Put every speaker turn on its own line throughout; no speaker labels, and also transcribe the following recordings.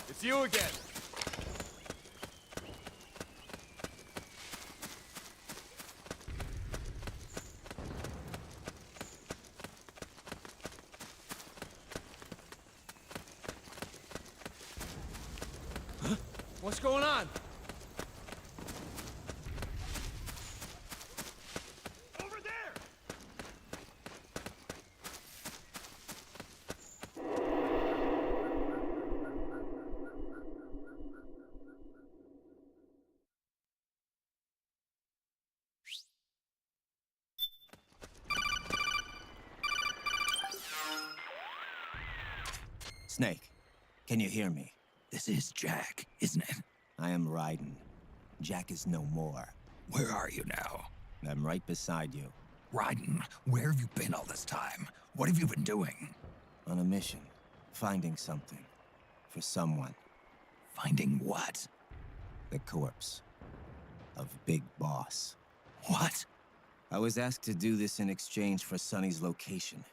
it's you again. Huh? What's going on?
Over there!
Snake, can you hear me?
This is Jack, isn't it?
I am Raiden. Jack is no more.
Where are you now?
I'm right beside you.
Raiden, where have you been all this time? What have you been doing?
On a mission. Finding something. For someone.
Finding what?
The corpse. Of Big Boss.
What?
I was asked to do this in exchange for Sonny's location.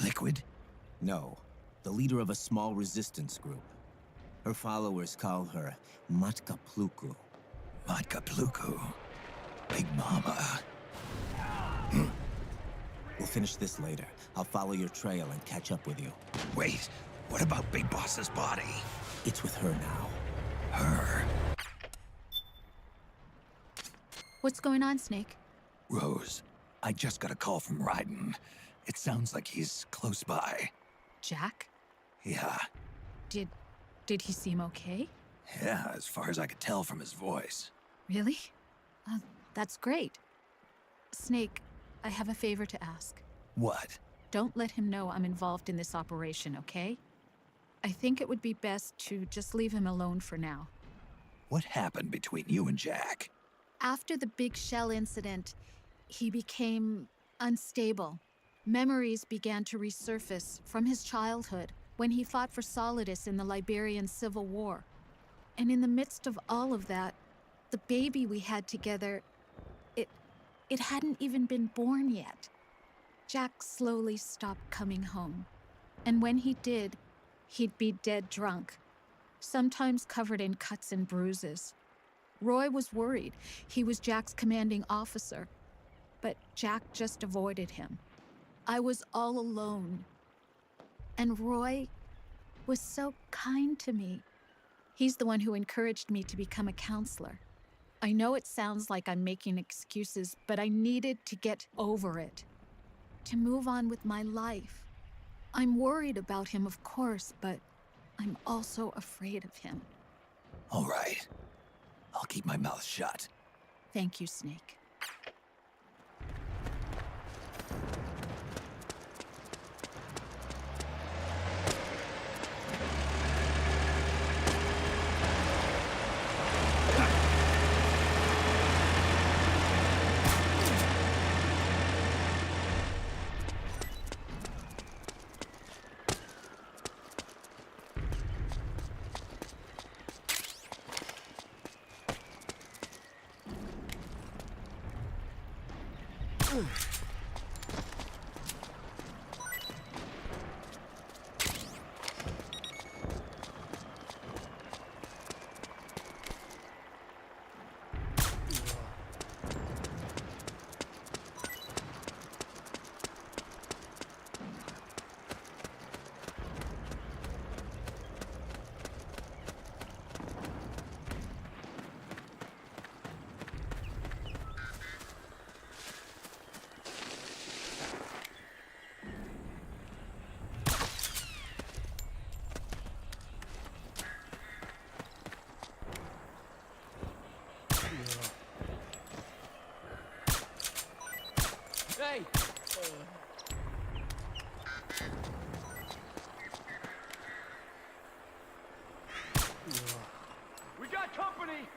Liquid?
No. The leader of a small resistance group. Her followers call her Matka Pluku.
Matka Pluku. Big Mama.
We'll finish this later. I'll follow your trail and catch up with you.
Wait, what about Big Boss's body?
It's with her now.
Her?
What's going on, Snake?
Rose, I just got a call from Raiden. It sounds like he's close by.
Jack?
Yeah.
Did he seem okay?
Yeah, as far as I could tell from his voice.
Really? That's great. Snake, I have a favor to ask.
What?
Don't let him know I'm involved in this operation, okay? I think it would be best to just leave him alone for now.
What happened between you and Jack?
After the big shell incident, he became unstable. Memories began to resurface from his childhood when he fought for Solidus in the Liberian Civil War. And in the midst of all of that, the baby we had together, it hadn't even been born yet. Jack slowly stopped coming home. And when he did, he'd be dead drunk, sometimes covered in cuts and bruises. Roy was worried. He was Jack's commanding officer. But Jack just avoided him. I was all alone. And Roy was so kind to me. He's the one who encouraged me to become a counselor. I know it sounds like I'm making excuses, but I needed to get over it. To move on with my life. I'm worried about him, of course, but I'm also afraid of him.
All right. I'll keep my mouth shut.
Thank you, Snake.
Hey! We got company!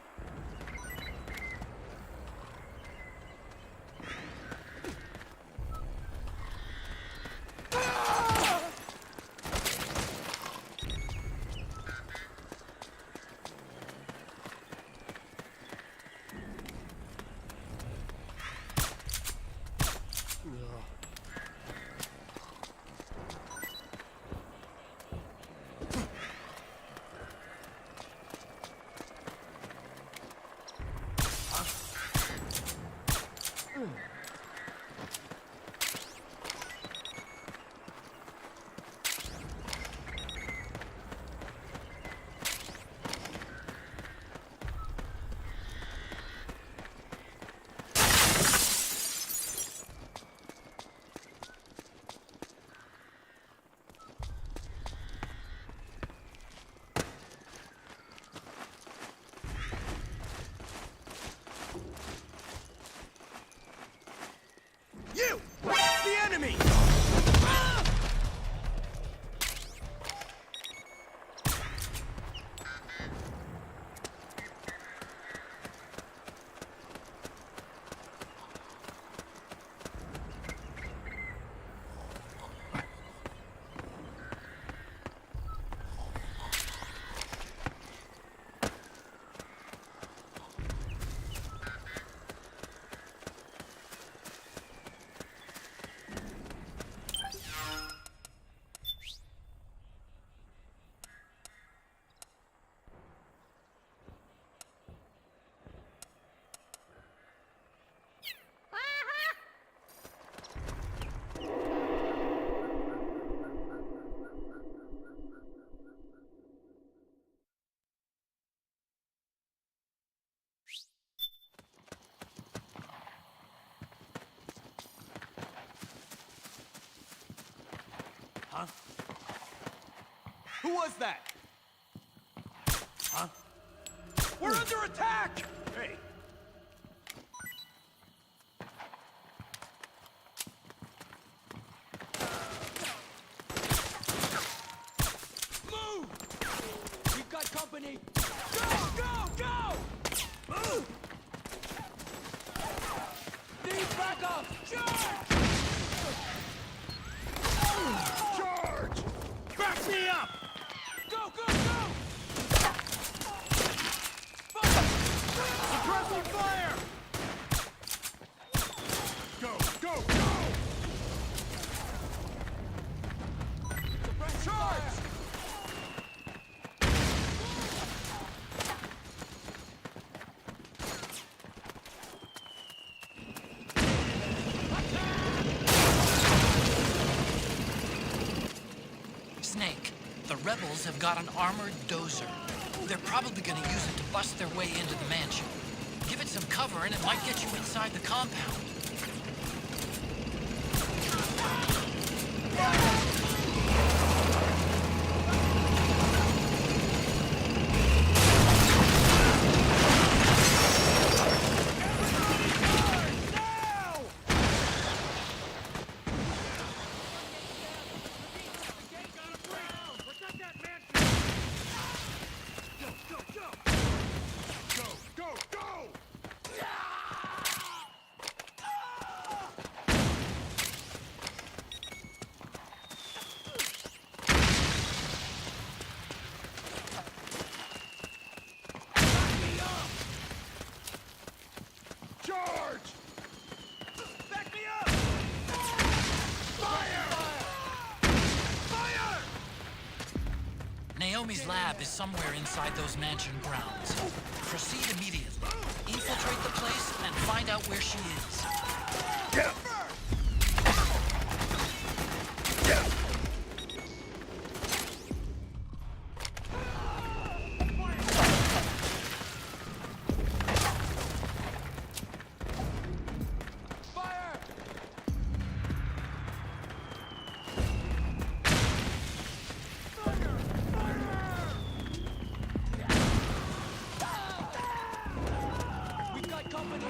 Who was that? Huh? We're under attack! Hey. Move! We've got company! Go, go, go! Move! Need backup! Charge! Charge! Back me up! Go, go, go! Fire! Suppressing fire! Go, go, go! Suppress charge!
Snake, the rebels have got an armored dozer. They're probably gonna use it to bust their way into the mansion. Give it some cover and it might get you inside the compound.
Charge! Back me up! Fire! Fire!
Naomi's lab is somewhere inside those mansion grounds. Proceed immediately. Infiltrate the place and find out where she is.
Fire! We've got company!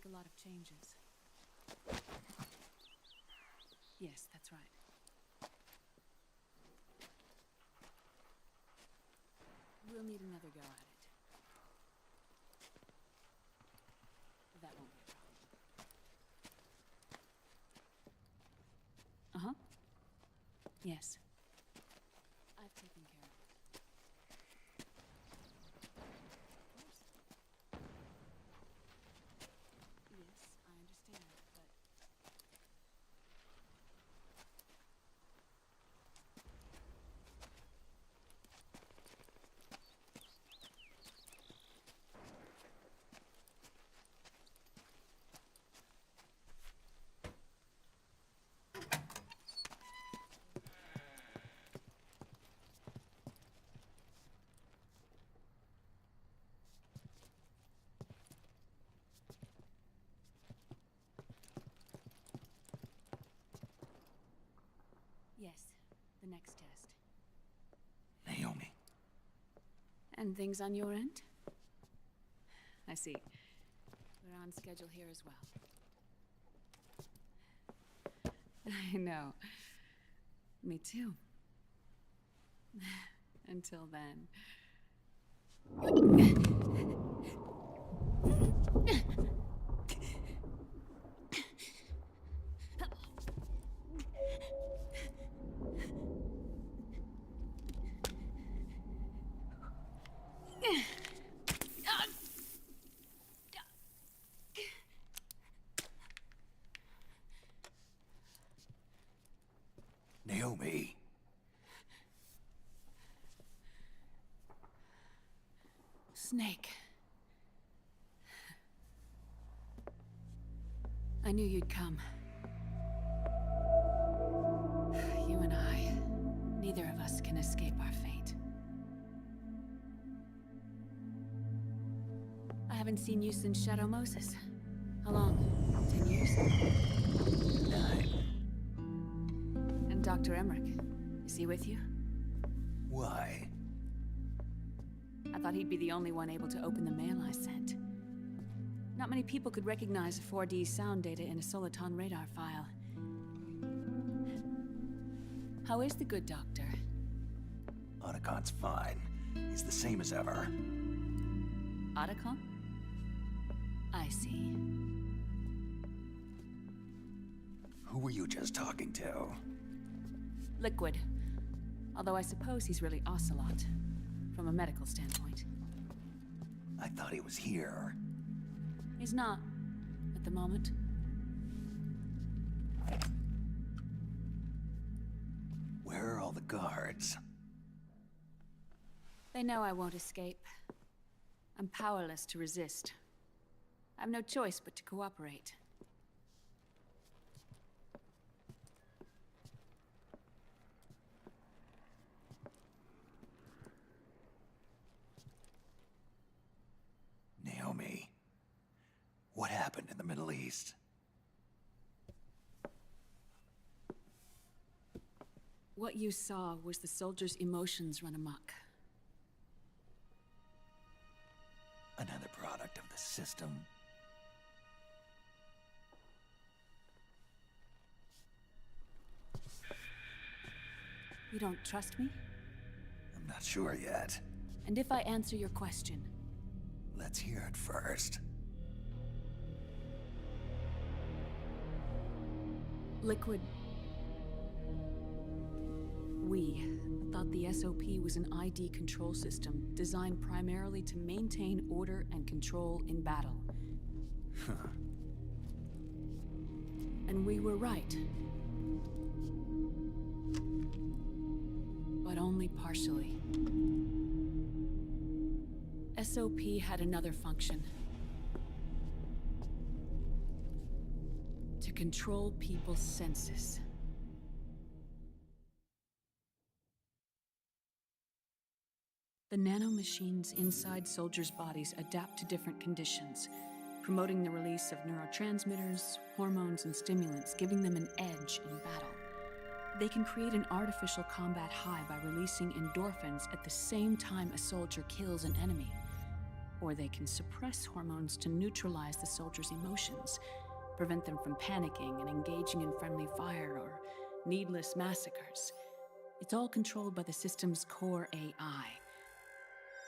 a lot of changes. Yes, that's right. We'll need another go at it. That won't be a problem. Uh-huh. Yes. I've taken care of it. Of course. Yes, I understand, but... Yes, the next test.
Naomi.
And things on your end? I see. We're on schedule here as well. I know. Me too. Until then.
Naomi.
Snake. I knew you'd come. You and I, neither of us can escape our fate. I haven't seen you since Shadow Moses. How long? 10 years?
9.
And Dr. Emmerich, is he with you?
Why?
I thought he'd be the only one able to open the mail I sent. Not many people could recognize 4D sound data in a Soliton radar file. How is the good doctor?
Otacon's fine. He's the same as ever.
Otacon? I see.
Who were you just talking to?
Liquid. Although I suppose he's really Ocelot, from a medical standpoint.
I thought he was here.
He's not, at the moment.
Where are all the guards?
They know I won't escape. I'm powerless to resist. I have no choice but to cooperate.
Naomi. What happened in the Middle East?
What you saw was the soldiers' emotions run amok.
Another product of the system.
You don't trust me?
I'm not sure yet.
And if I answer your question,
Let's hear it first.
Liquid... We thought the SOP was an ID control system designed primarily to maintain order and control in battle. And we were right. But only partially. SOP had another function. To control people's senses. The nanomachines inside soldiers' bodies adapt to different conditions, promoting the release of neurotransmitters, hormones, and stimulants, giving them an edge in battle. They can create an artificial combat high by releasing endorphins at the same time a soldier kills an enemy. Or they can suppress hormones to neutralize the soldiers' emotions, prevent them from panicking and engaging in friendly fire or needless massacres. It's all controlled by the system's core AI.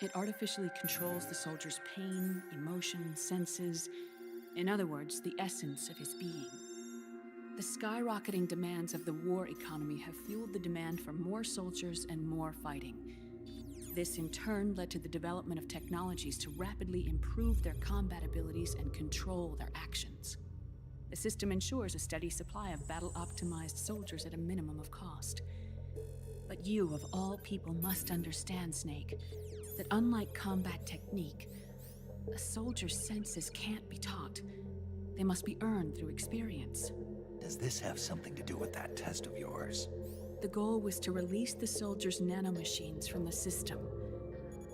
It artificially controls the soldier's pain, emotion, senses, in other words, the essence of his being. The skyrocketing demands of the war economy have fueled the demand for more soldiers and more fighting. This in turn led to the development of technologies to rapidly improve their combat abilities and control their actions. The system ensures a steady supply of battle-optimized soldiers at a minimum of cost. But you, of all people, must understand, Snake, that unlike combat technique, a soldier's senses can't be taught. They must be earned through experience.
Does this have something to do with that test of yours?
The goal was to release the soldiers' nanomachines from the system,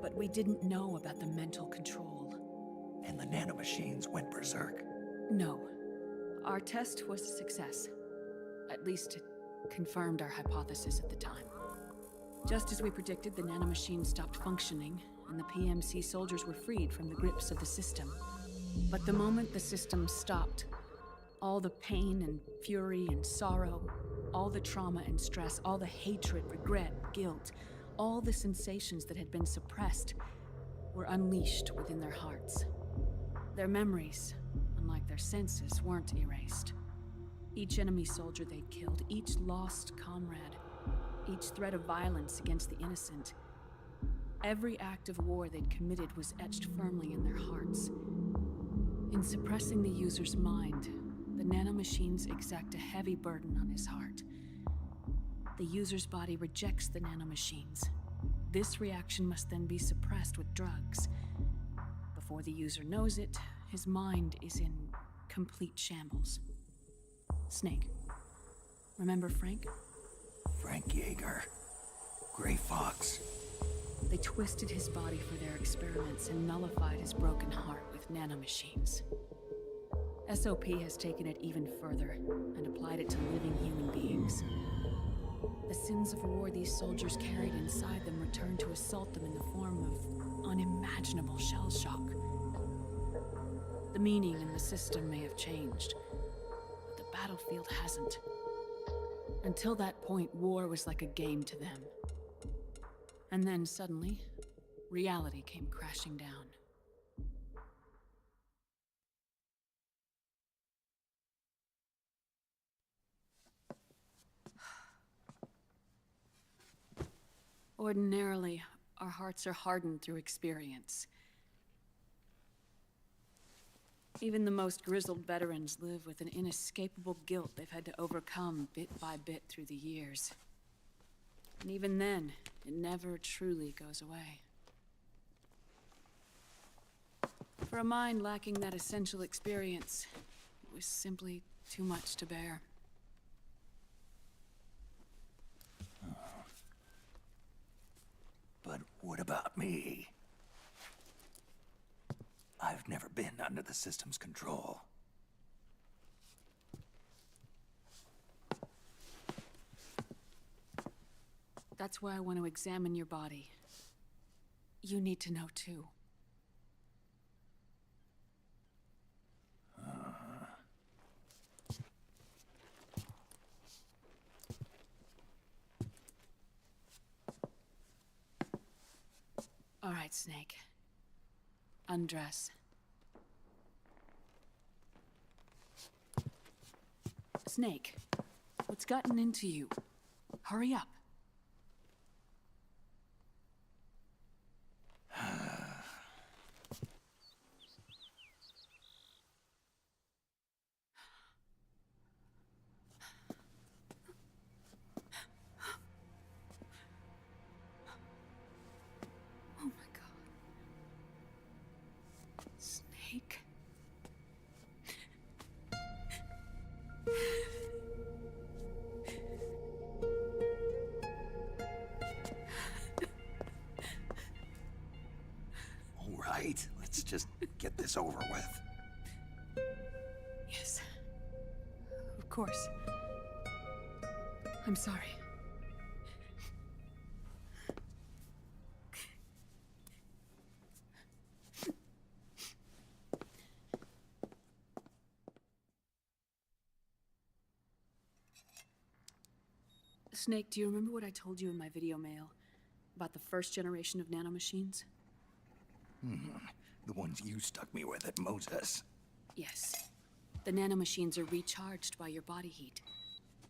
but we didn't know about the mental control.
And the nanomachines went berserk?
No. Our test was a success. At least it confirmed our hypothesis at the time. Just as we predicted, the nanomachines stopped functioning, and the PMC soldiers were freed from the grips of the system. But the moment the system stopped, all the pain and fury and sorrow, all the trauma and stress, all the hatred, regret, guilt, all the sensations that had been suppressed were unleashed within their hearts. Their memories, unlike their senses, weren't erased. Each enemy soldier they'd killed, each lost comrade, each threat of violence against the innocent, every act of war they'd committed was etched firmly in their hearts. In suppressing the user's mind, the nanomachines exact a heavy burden on his heart. The user's body rejects the nanomachines. This reaction must then be suppressed with drugs. Before the user knows it, his mind is in complete shambles. Snake, remember Frank?
Frank Yeager. Gray Fox.
They twisted his body for their experiments and nullified his broken heart with nanomachines. SOP has taken it even further and applied it to living human beings. The sins of war these soldiers carried inside them returned to assault them in the form of unimaginable shell shock. The meaning in the system may have changed, but the battlefield hasn't. Until that point, war was like a game to them. And then suddenly, reality came crashing down. Ordinarily, our hearts are hardened through experience. Even the most grizzled veterans live with an inescapable guilt they've had to overcome bit by bit through the years. And even then, it never truly goes away. For a mind lacking that essential experience, it was simply too much to bear.
But what about me? I've never been under the system's control.
That's why I want to examine your body. You need to know too. All right, Snake. Undress. Snake, what's gotten into you? Hurry up. Oh my God. Snake.
All right, let's just get this over with.
Yes. Of course. I'm sorry. Snake, do you remember what I told you in my video mail about the first generation of nanomachines?
The ones you stuck me with at Moses.
Yes. The nanomachines are recharged by your body heat.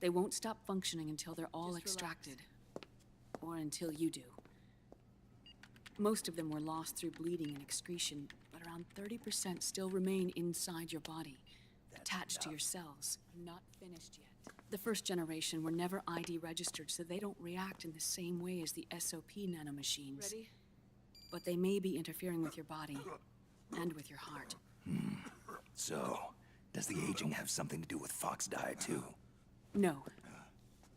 They won't stop functioning until they're all extracted. Or until you do. Most of them were lost through bleeding and excretion, but around 30% still remain inside your body, attached to your cells. I'm not finished yet. The first generation were never ID registered, so they don't react in the same way as the SOP nanomachines. Ready? But they may be interfering with your body, and with your heart.
So, does the aging have something to do with Fox dye, too?
No.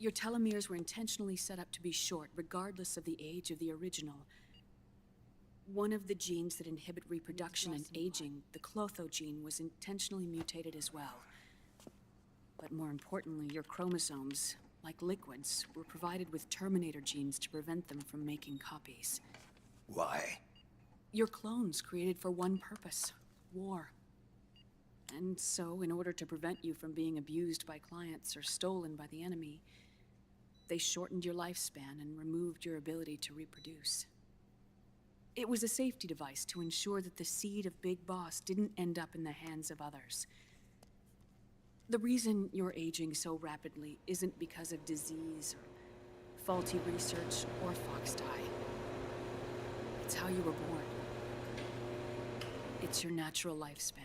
Your telomeres were intentionally set up to be short, regardless of the age of the original. One of the genes that inhibit reproduction and aging, the Clotho gene, was intentionally mutated as well. But more importantly, your chromosomes, like liquids, were provided with terminator genes to prevent them from making copies.
Why?
Your clones created for one purpose: war. And so, in order to prevent you from being abused by clients or stolen by the enemy, they shortened your lifespan and removed your ability to reproduce. It was a safety device to ensure that the seed of Big Boss didn't end up in the hands of others. The reason you're aging so rapidly isn't because of disease or faulty research or Fox dye. It's how you were born. It's your natural lifespan.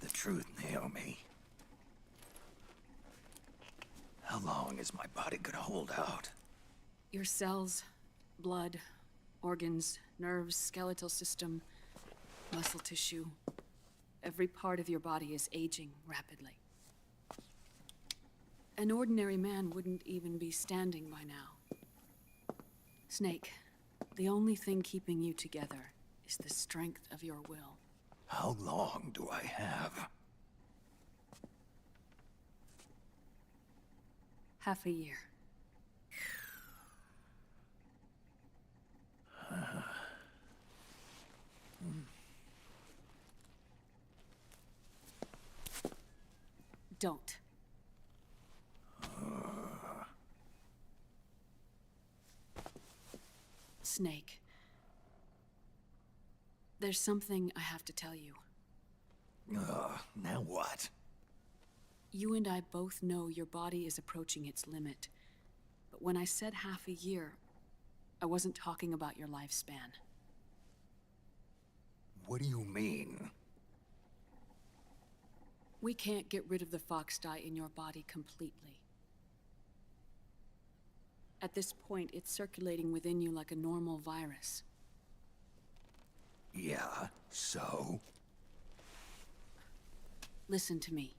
The truth, Naomi. How long is my body gonna hold out?
Your cells, blood, organs, nerves, skeletal system, muscle tissue. Every part of your body is aging rapidly. An ordinary man wouldn't even be standing by now. Snake, the only thing keeping you together is the strength of your will.
How long do I have?
Half a year. Don't. Snake. There's something I have to tell you.
Now what?
You and I both know your body is approaching its limit. But when I said half a year, I wasn't talking about your lifespan.
What do you mean?
We can't get rid of the Fox dye in your body completely. At this point, it's circulating within you like a normal virus.
Yeah, so?
Listen to me.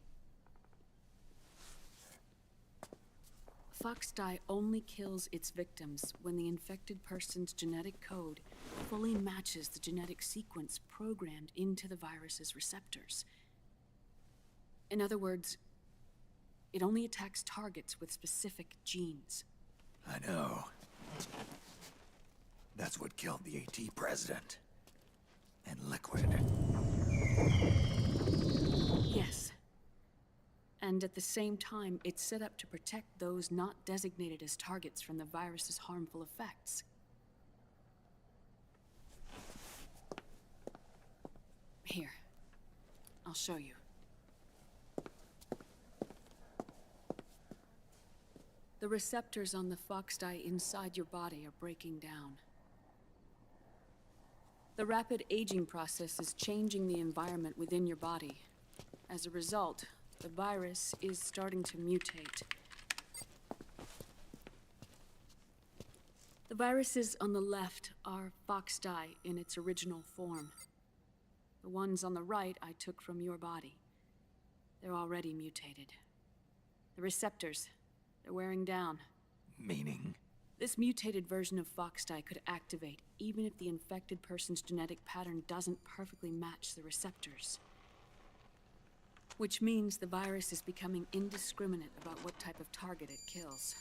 Fox dye only kills its victims when the infected person's genetic code fully matches the genetic sequence programmed into the virus's receptors. In other words, it only attacks targets with specific genes.
I know. That's what killed the AT president. And Liquid.
Yes. And at the same time, it's set up to protect those not designated as targets from the virus's harmful effects. Here. I'll show you. The receptors on the Fox dye inside your body are breaking down. The rapid aging process is changing the environment within your body. As a result, the virus is starting to mutate. The The viruses on the left are foxdie in its original form. The ones on the right I took from your body. They're already mutated. The receptors, they're wearing down.
Meaning?
This mutated version of foxdie could activate even if the infected person's genetic pattern doesn't perfectly match the receptors. Which means the virus is becoming indiscriminate about what type of target it kills.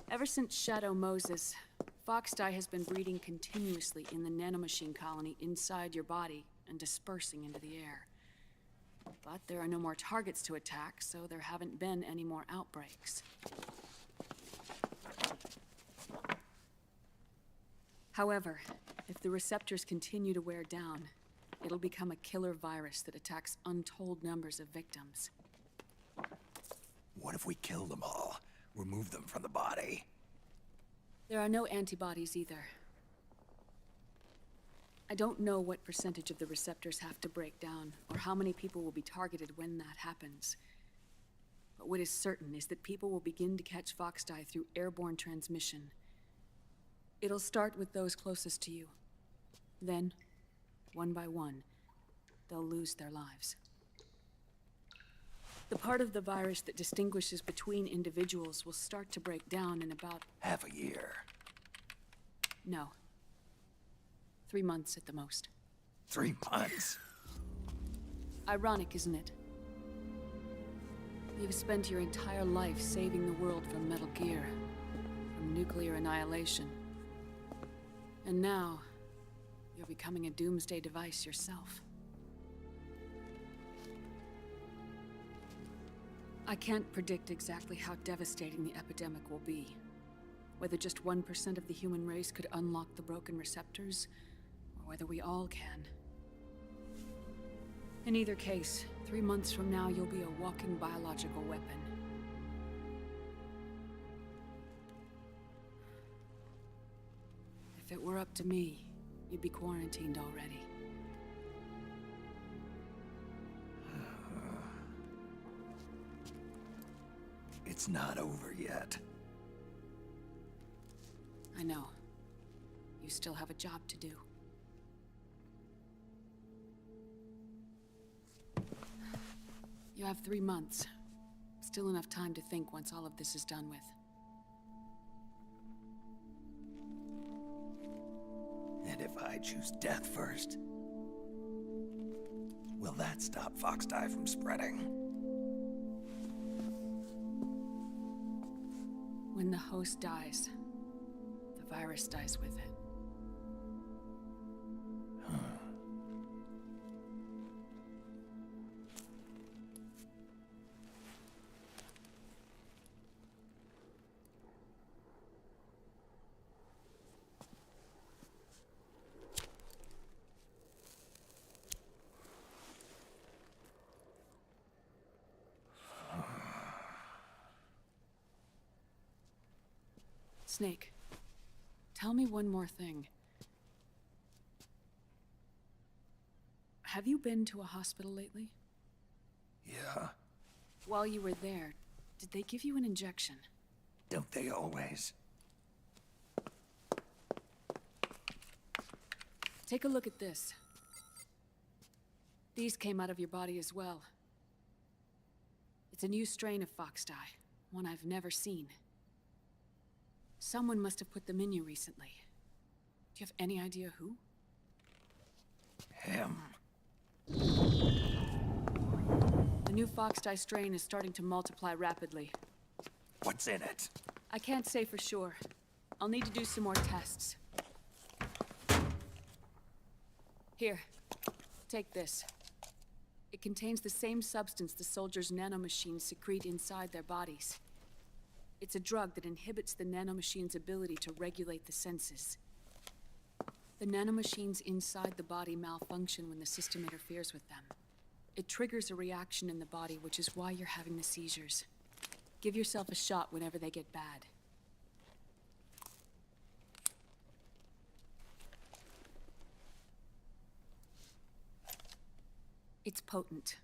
Ever since Shadow Moses, foxdie has been breeding continuously in the nanomachine colony inside your body and dispersing into the air. But there are no more targets to attack, so there haven't been any more outbreaks. However, if the receptors continue to wear down, it'll become a killer virus that attacks untold numbers of victims.
What if we kill them all? Remove them from the body?
There are no antibodies either. I don't know what percentage of the receptors have to break down, or how many people will be targeted when that happens. But what is certain is that people will begin to catch foxdie through airborne transmission. It'll start with those closest to you. Then, one by one, they'll lose their lives. The part of the virus that distinguishes between individuals will start to break down in about...
Half a year.
No. 3 months at the most.
3 months?
Ironic, isn't it? You've spent your entire life saving the world from Metal Gear, from nuclear annihilation. And now, you're becoming a doomsday device yourself. I can't predict exactly how devastating the epidemic will be. Whether just 1% of the human race could unlock the broken receptors, or whether we all can. In either case, 3 months from now, you'll be a walking biological weapon. If it were up to me, you'd be quarantined already.
It's not over yet.
I know. You still have a job to do. You have 3 months. Still enough time to think once all of this is done with.
And if I choose death first, will that stop foxdie from spreading?
When the host dies, the virus dies with it. Snake, tell me one more thing. Have you been to a hospital lately?
Yeah.
While you were there, did they give you an injection?
Don't they always?
Take a look at this. These came out of your body as well. It's a new strain of foxdie, one I've never seen. Someone must have put them in you recently. Do you have any idea who?
Him.
The new foxdie strain is starting to multiply rapidly.
What's in it?
I can't say for sure. I'll need to do some more tests. Here, take this. It contains the same substance the soldiers' nanomachines secrete inside their bodies. It's a drug that inhibits the nanomachine's ability to regulate the senses. The nanomachines inside the body malfunction when the system interferes with them. It triggers a reaction in the body, which is why you're having the seizures. Give yourself a shot whenever they get bad. It's potent,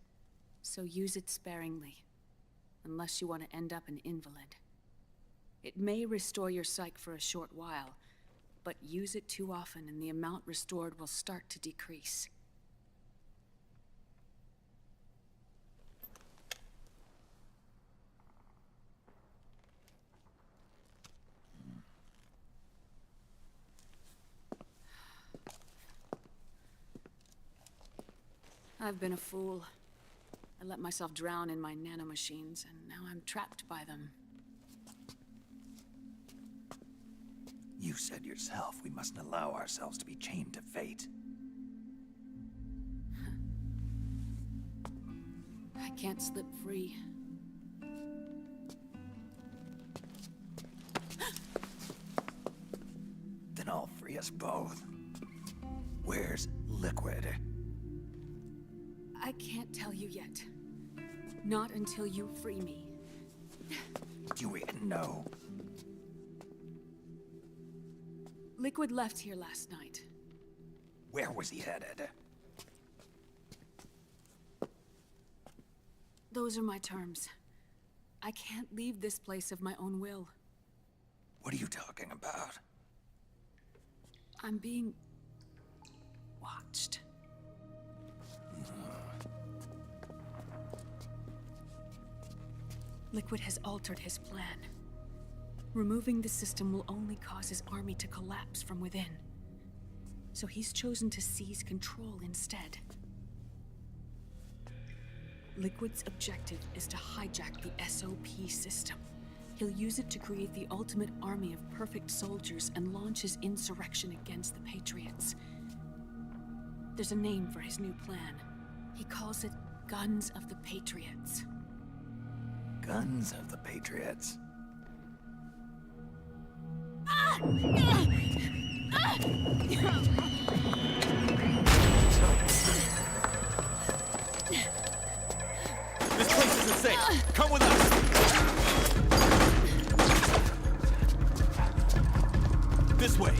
so use it sparingly. And unless you want to end up an invalid. It may restore your psyche for a short while, but use it too often and the amount restored will start to decrease. I've been a fool. I let myself drown in my nanomachines, and now I'm trapped by them.
You said yourself we mustn't allow ourselves to be chained to fate.
I can't slip free.
Then I'll free us both. Where's Liquid?
I can't tell you yet. Not until you free me.
Do we know?
Liquid left here last night.
Where was he headed?
Those are my terms. I can't leave this place of my own will.
What are you talking about?
I'm being watched. Liquid has altered his plan. Removing the system will only cause his army to collapse from within. So he's chosen to seize control instead. Liquid's objective is to hijack the SOP system. He'll use it to create the ultimate army of perfect soldiers and launch his insurrection against the Patriots. There's a name for his new plan. He calls it Guns of the Patriots.
Guns of the Patriots.
This place isn't safe. Come with us. This way.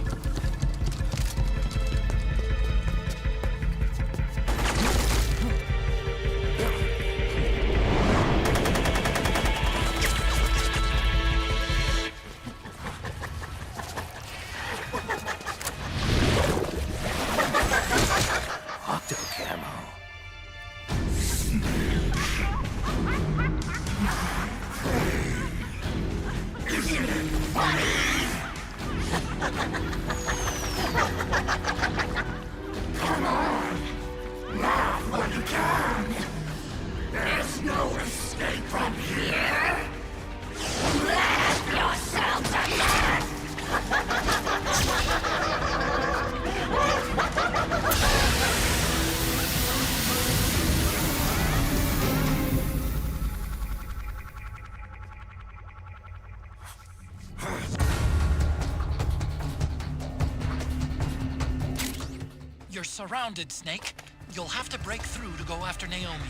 You're surrounded, Snake. You'll have to break through to go after Naomi.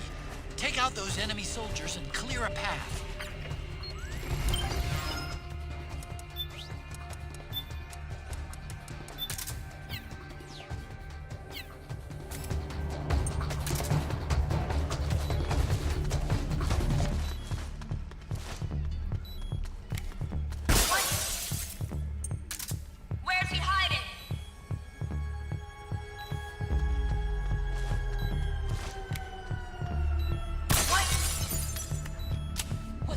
Take out those enemy soldiers and clear a path.
Where's he hiding?
What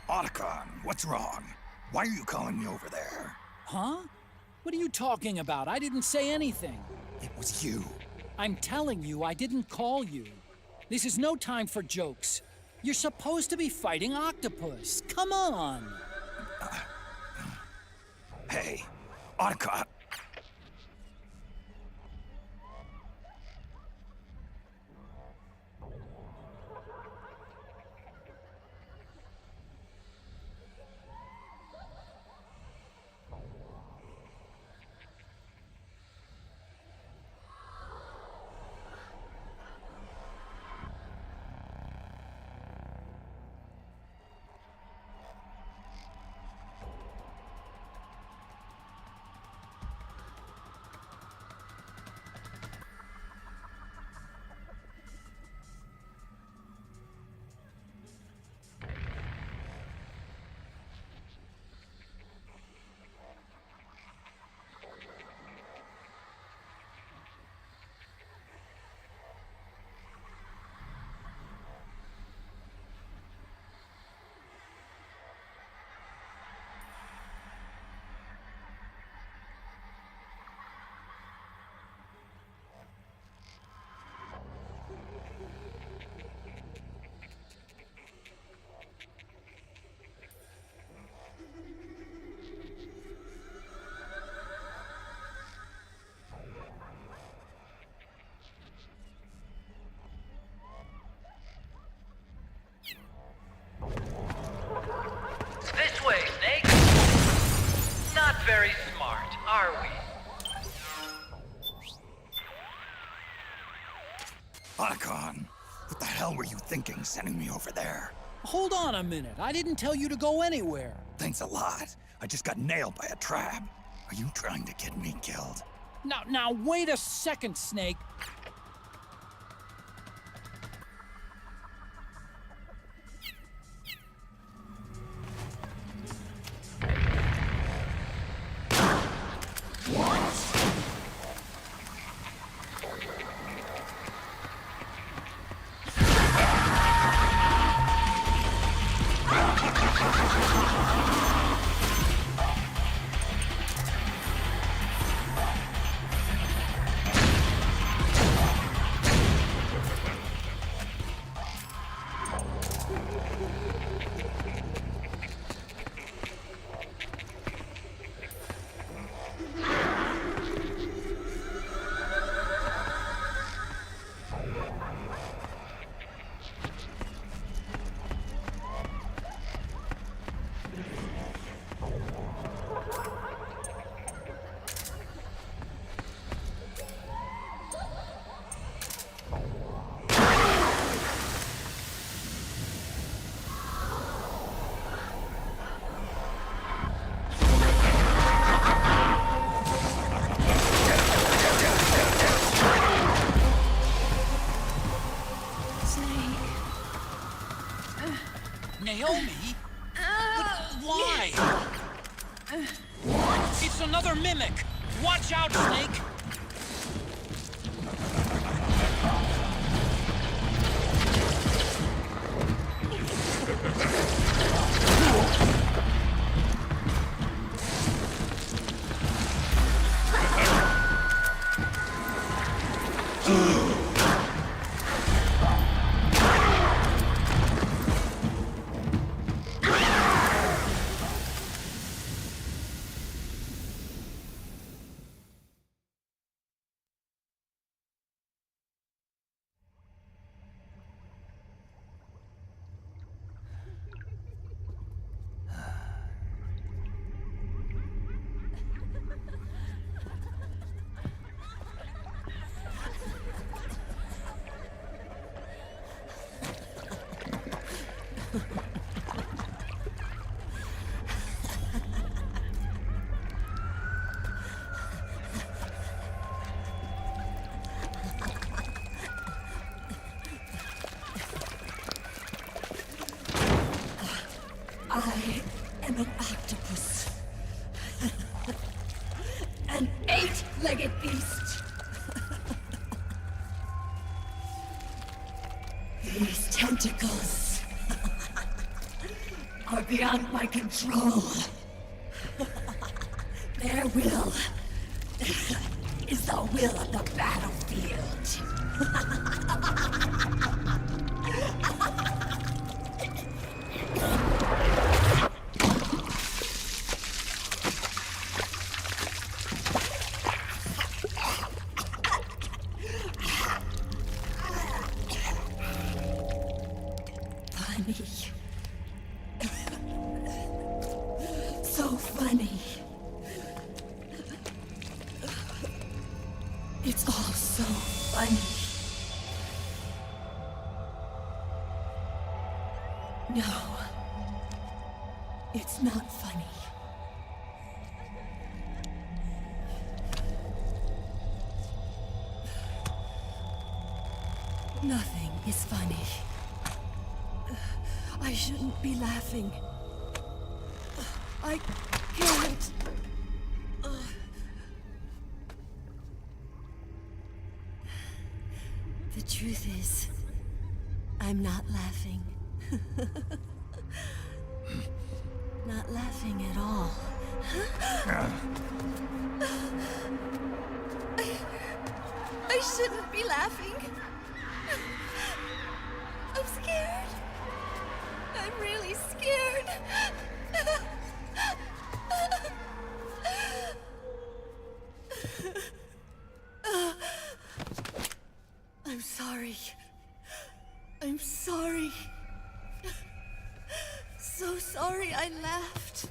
Otacon, what's wrong? Why are you calling me over there?
Huh? What are you talking about? I didn't say anything.
It was you.
I'm telling you, I didn't call you. This is no time for jokes. You're supposed to be fighting octopus. Come on!
Hey, Otacon.
This way, Snake. Not very smart, are we?
Otacon, what the hell were you thinking sending me over there?
Hold on a minute. I didn't tell you to go anywhere.
Thanks a lot. I just got nailed by a trap. Are you trying to get me killed?
Now, wait a second, Snake. Naomi? But why? It's another mimic! Watch out, Snake!
I am an octopus. An eight-legged beast. These tentacles are beyond my control. Their will is the will of the battlefield. Funny. So funny. It's all so funny. No, it's not funny. Nothing is funny. I shouldn't be laughing. I can't. The truth is, I'm not laughing. Not laughing at all. I shouldn't be laughing. I'm scared. I'm really scared. I'm sorry. I'm sorry. So sorry I laughed.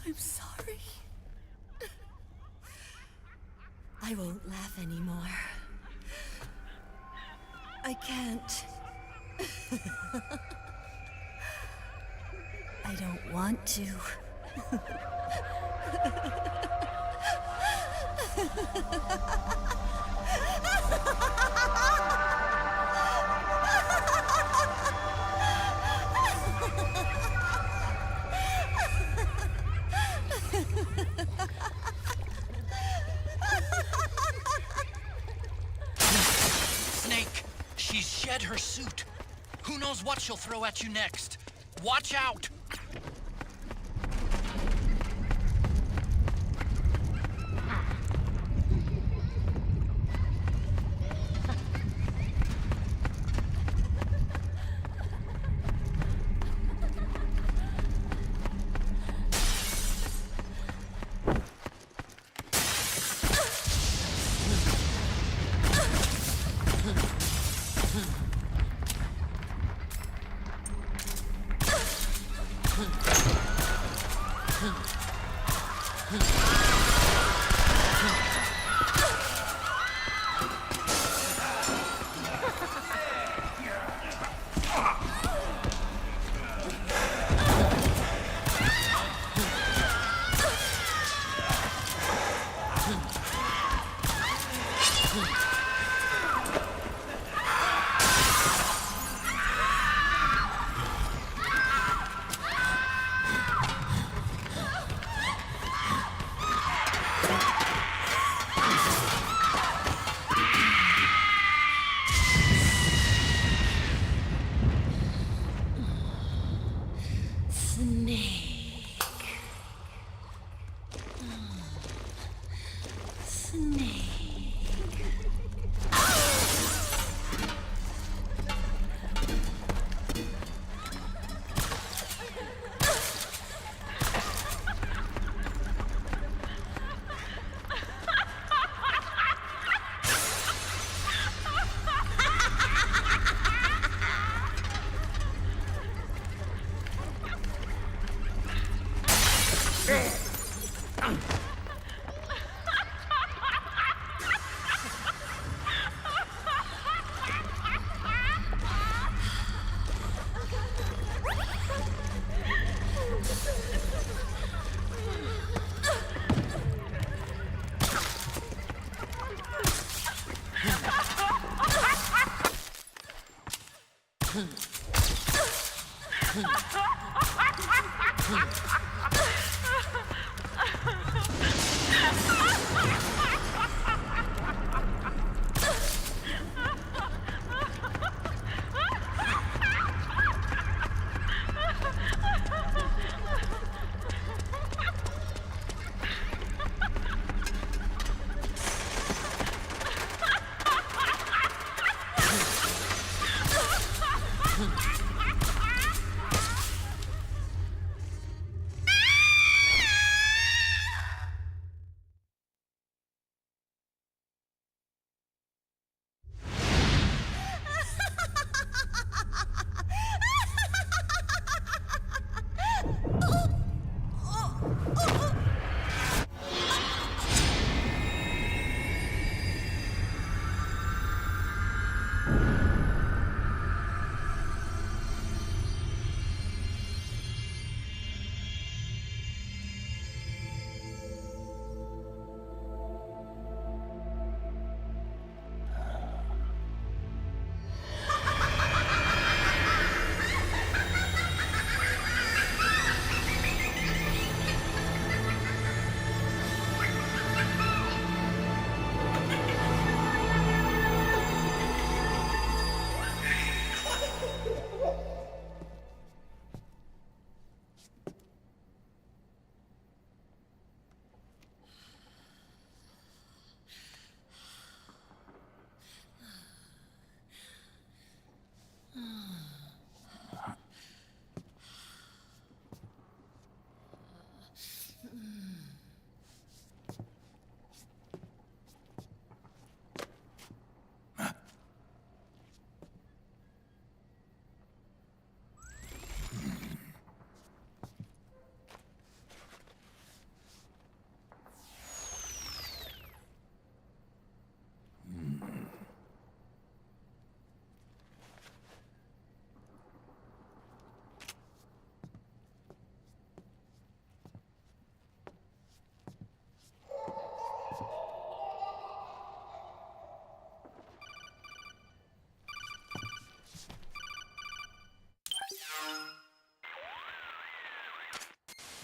I'm sorry. I won't laugh anymore. I can't. I don't want to.
Snake, she's shed her suit. Who knows what she'll throw at you next? Watch out!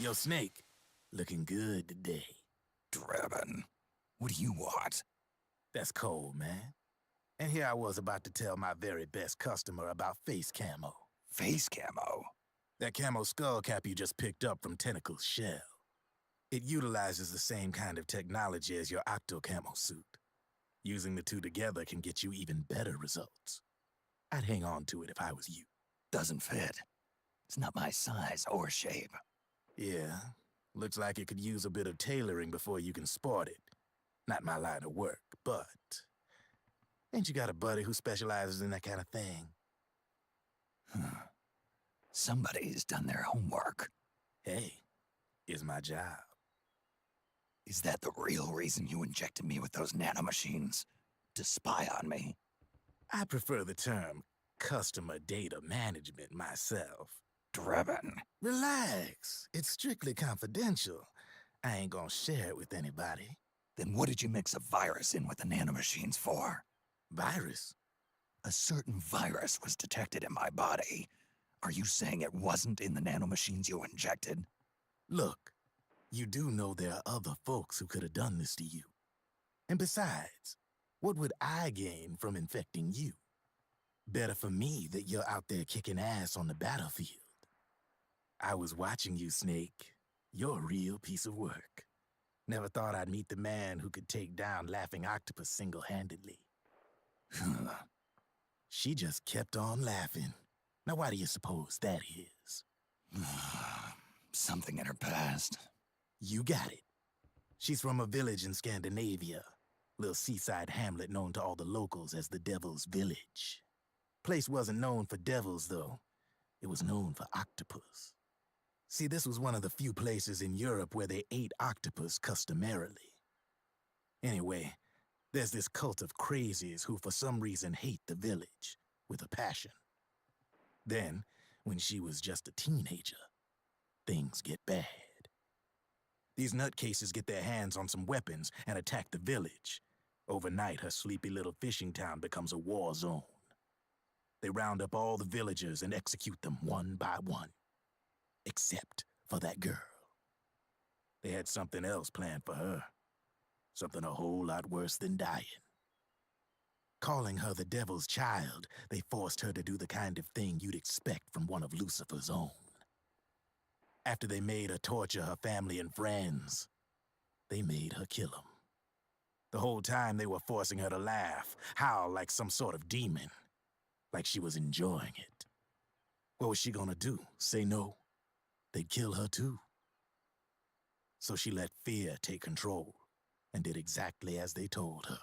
Yo, Snake, looking good today.
Drebin, what do you want?
That's cold, man. And here I was about to tell my very best customer about face camo.
Face camo?
That camo skull cap you just picked up from Tentacle's shell. It utilizes the same kind of technology as your octo camo suit. Using the two together can get you even better results. I'd hang on to it if I was you.
Doesn't fit. It's not my size or shape.
Yeah, looks like it could use a bit of tailoring before you can sport it. Not my line of work, but... Ain't you got a buddy who specializes in that kind of thing?
Somebody's done their homework.
Hey, it's my job.
Is that the real reason you injected me with those nanomachines? To spy on me?
I prefer the term customer data management myself.
Drebin.
Relax. It's strictly confidential. I ain't gonna share it with anybody.
Then what did you mix a virus in with the nanomachines for?
Virus?
A certain virus was detected in my body. Are you saying it wasn't in the nanomachines you injected?
Look, you do know there are other folks who could have done this to you. And besides, what would I gain from infecting you? Better for me that you're out there kicking ass on the battlefield. I was watching you, Snake. You're a real piece of work. Never thought I'd meet the man who could take down Laughing Octopus single-handedly. She just kept on laughing. Now why do you suppose that is?
Something in her past.
You got it. She's from a village in Scandinavia. Little seaside hamlet known to all the locals as the Devil's Village. Place wasn't known for devils, though. It was known for octopus. See, this was one of the few places in Europe where they ate octopus customarily. Anyway, there's this cult of crazies who for some reason hate the village with a passion. Then, when she was just a teenager, things get bad. These nutcases get their hands on some weapons and attack the village. Overnight, her sleepy little fishing town becomes a war zone. They round up all the villagers and execute them one by one. Except for that girl. They had something else planned for her. Something a whole lot worse than dying. Calling her the devil's child, they forced her to do the kind of thing you'd expect from one of Lucifer's own. After they made her torture her family and friends, they made her kill them. The whole time they were forcing her to laugh, howl like some sort of demon. Like she was enjoying it. What was she gonna do? Say no? They'd kill her too. So she let fear take control and did exactly as they told her.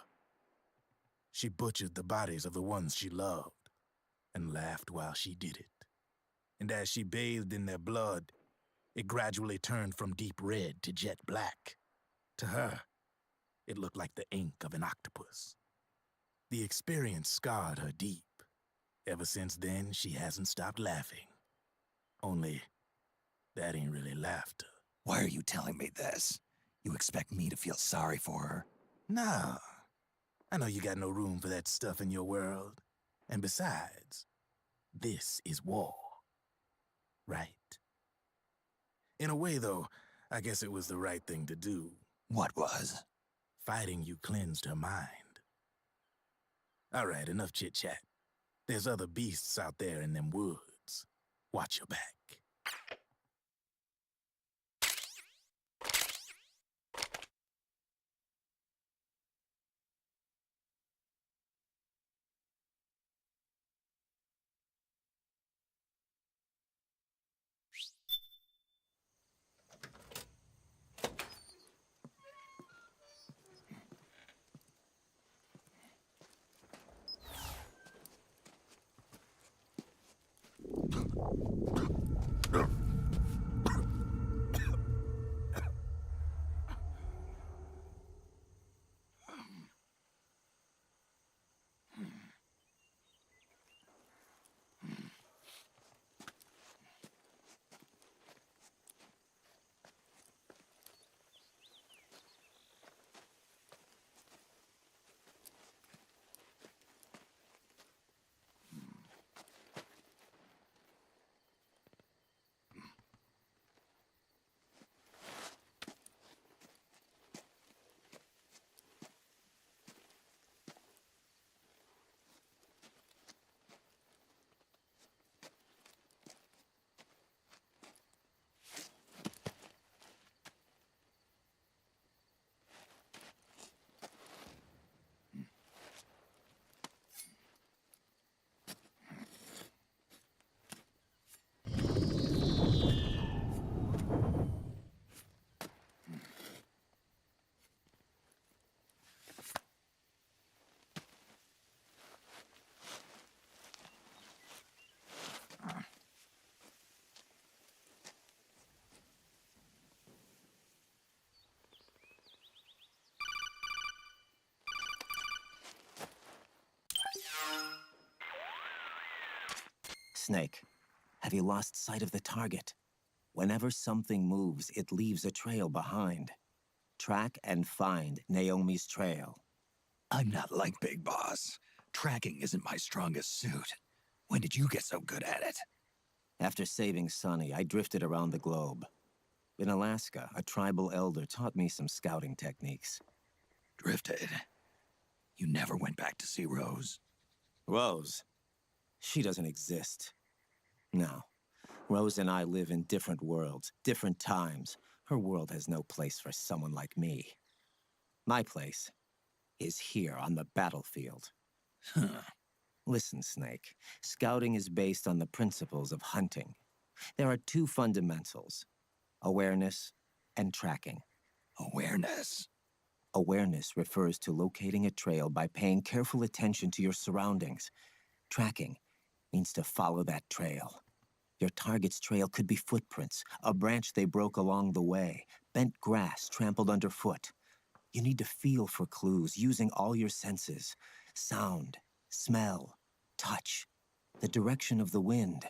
She butchered the bodies of the ones she loved and laughed while she did it. And as she bathed in their blood, it gradually turned from deep red to jet black. To her, it looked like the ink of an octopus. The experience scarred her deep. Ever since then, she hasn't stopped laughing. Only, that ain't really laughter.
Why are you telling me this? You expect me to feel sorry for her?
Nah. I know you got no room for that stuff in your world. And besides, this is war. Right? In a way, though, I guess it was the right thing to do.
What was?
Fighting you cleansed her mind. All right, enough chit-chat. There's other beasts out there in them woods. Watch your back.
Snake, have you lost sight of the target? Whenever something moves, it leaves a trail behind. Track and find Naomi's trail.
I'm not like Big Boss. Tracking isn't my strongest suit. When did you get so good at it?
After saving Sonny, I drifted around the globe. In Alaska, a tribal elder taught me some scouting techniques.
Drifted? You never went back to see Rose?
Rose? She doesn't exist. No. Rose and I live in different worlds, different times. Her world has no place for someone like me. My place is here on the battlefield.
Huh.
Listen, Snake. Scouting is based on the principles of hunting. There are two fundamentals: awareness and tracking.
Awareness?
Awareness refers to locating a trail by paying careful attention to your surroundings. Tracking means to follow that trail. Your target's trail could be footprints, a branch they broke along the way, bent grass trampled underfoot. You need to feel for clues using all your senses: sound, smell, touch, the direction of the wind.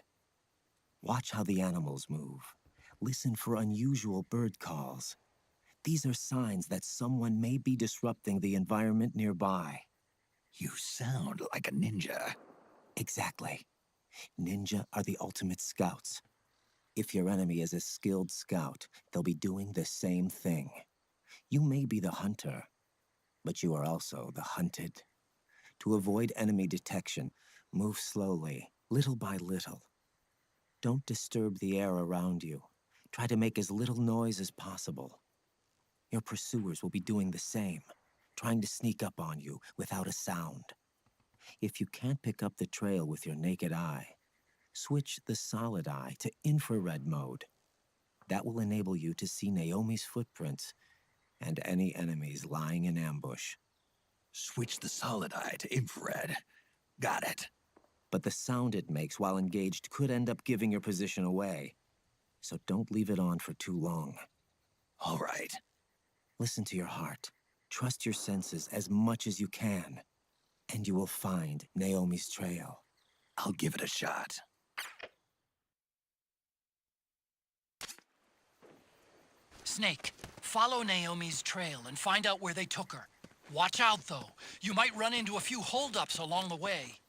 Watch how the animals move. Listen for unusual bird calls. These are signs that someone may be disrupting the environment nearby.
You sound like a ninja.
Exactly. Ninja are the ultimate scouts. If your enemy is a skilled scout, they'll be doing the same thing. You may be the hunter, but you are also the hunted. To avoid enemy detection, move slowly, little by little. Don't disturb the air around you. Try to make as little noise as possible. Your pursuers will be doing the same, trying to sneak up on you without a sound. If you can't pick up the trail with your naked eye, Switch the solid eye to infrared mode. That will enable you to see Naomi's footprints and any enemies lying in ambush.
Switch the solid eye to infrared. Got it.
But the sound it makes while engaged could end up giving your position away. So don't leave it on for too long.
All right.
Listen to your heart. Trust your senses as much as you can. And you will find Naomi's trail.
I'll give it a shot.
Snake, follow Naomi's trail and find out where they took her. Watch out, though. You might run into a few holdups along the way.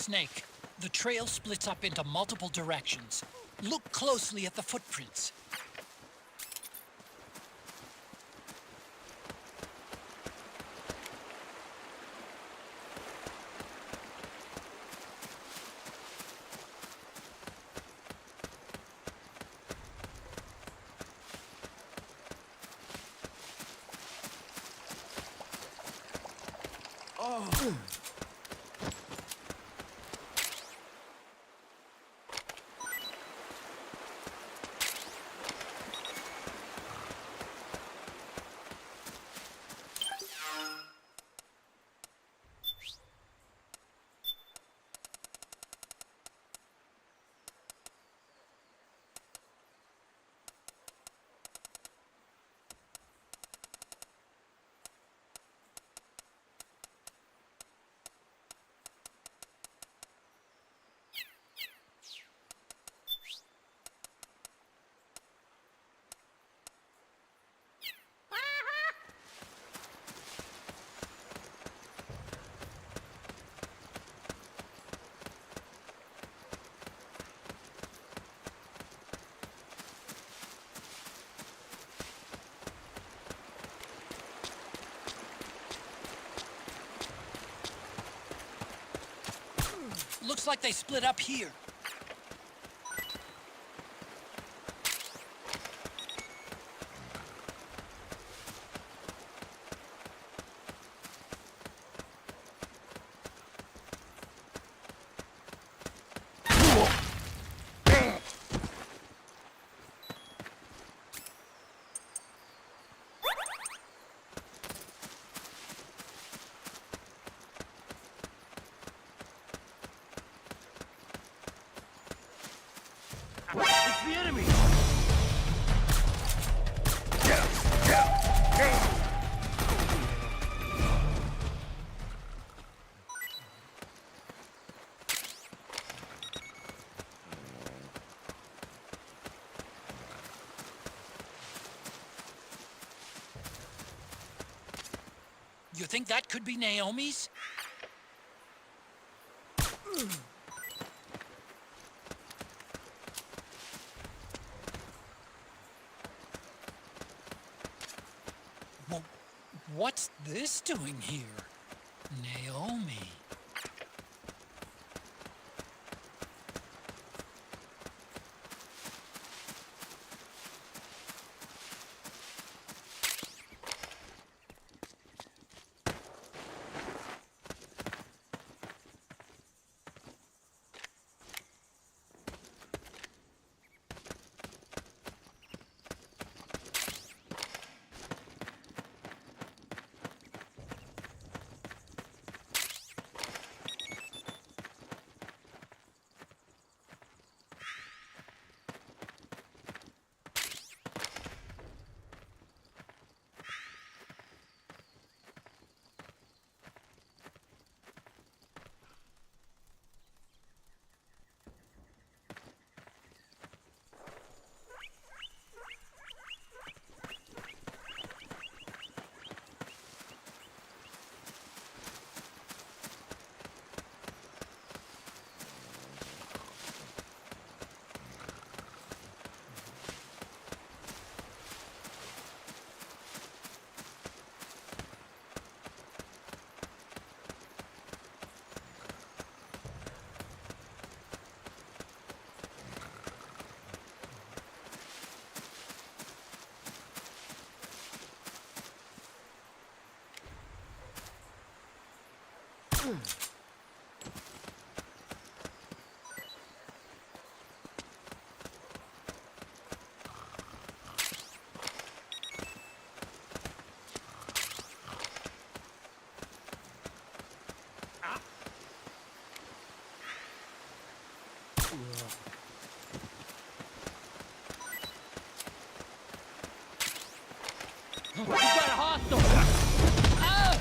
Snake, the trail splits up into multiple directions. Look closely at the footprints. Looks like they split up here.
It's the enemy!
You think that could be Naomi's? Well, what's this doing here? Naomi.
We've got a hostile! Ah!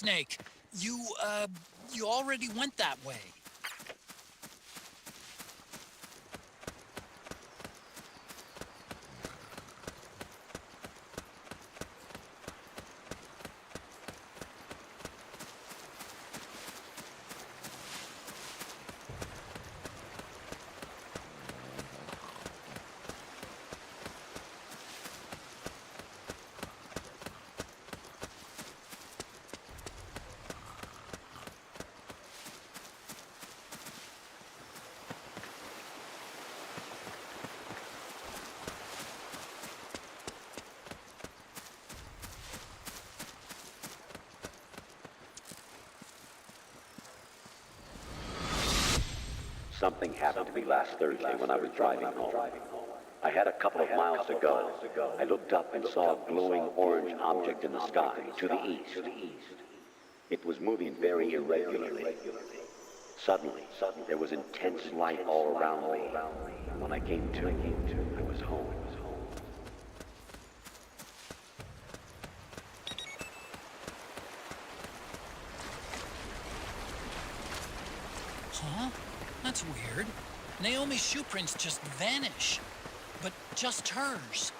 Snake. You already went that way.
Something happened to me last Thursday when I was driving home. I had a couple of miles to go. I looked up and saw a glowing orange object in the sky to the east. It was moving very irregularly. Suddenly, there was intense light all around me. And when I came to, I was home.
Huh? That's weird. Naomi's shoe prints just vanish. But just hers.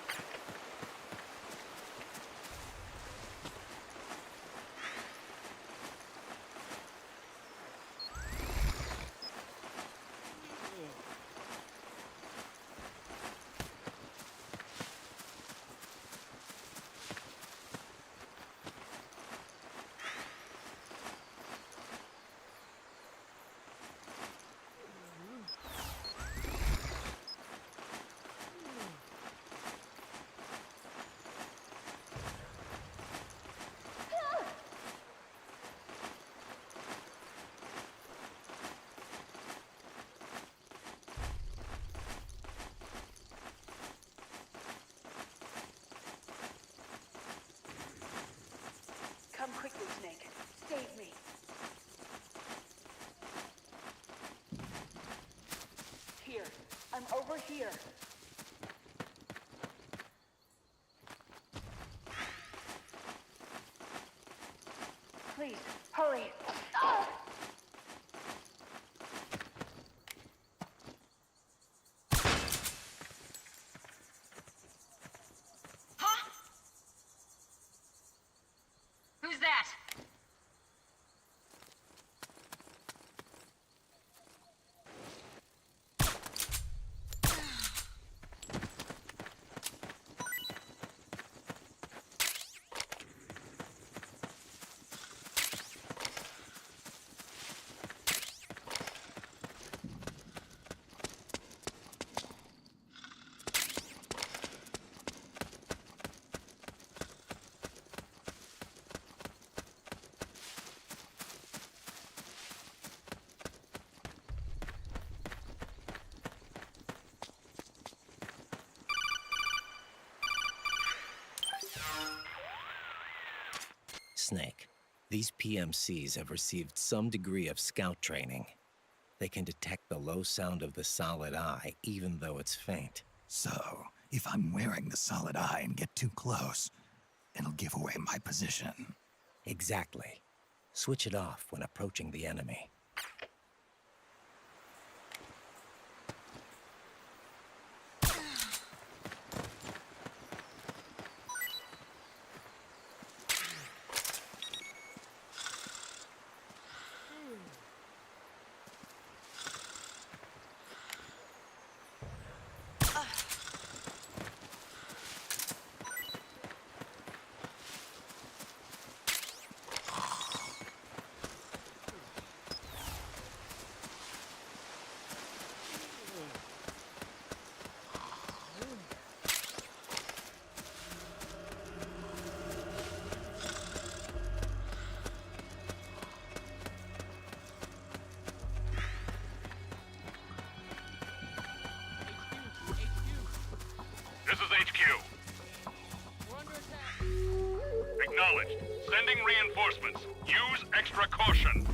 Come quickly, Snake. Save me. Here. I'm over here. Please, hurry. Ah!
Who's that?
Snake, these PMCs have received some degree of scout training. They can detect the low sound of the solid eye, even though it's faint.
So, if I'm wearing the solid eye and get too close, it'll give away my position.
Exactly. Switch it off when approaching the enemy.
This is HQ.
We're under attack.
Acknowledged. Sending reinforcements. Use extra caution.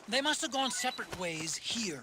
They must have gone separate ways here.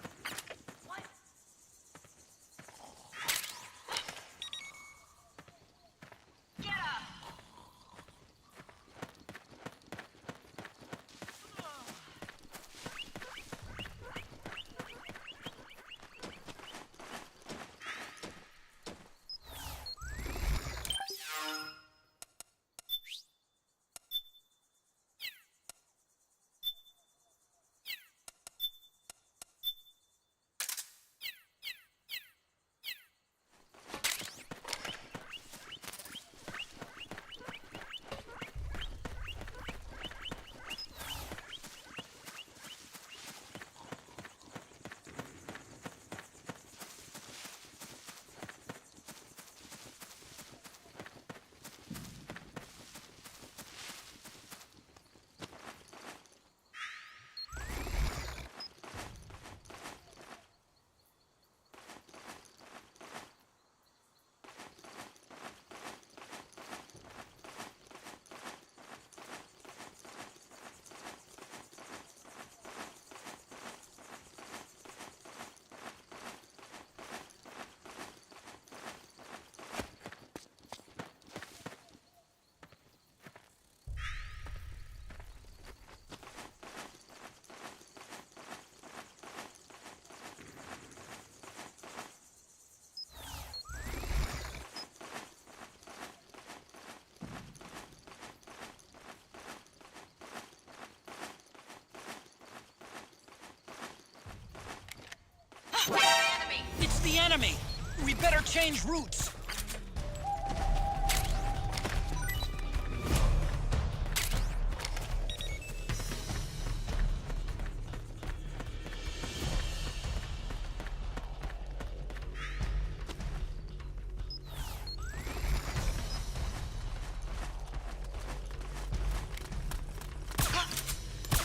It's the enemy! We better change routes!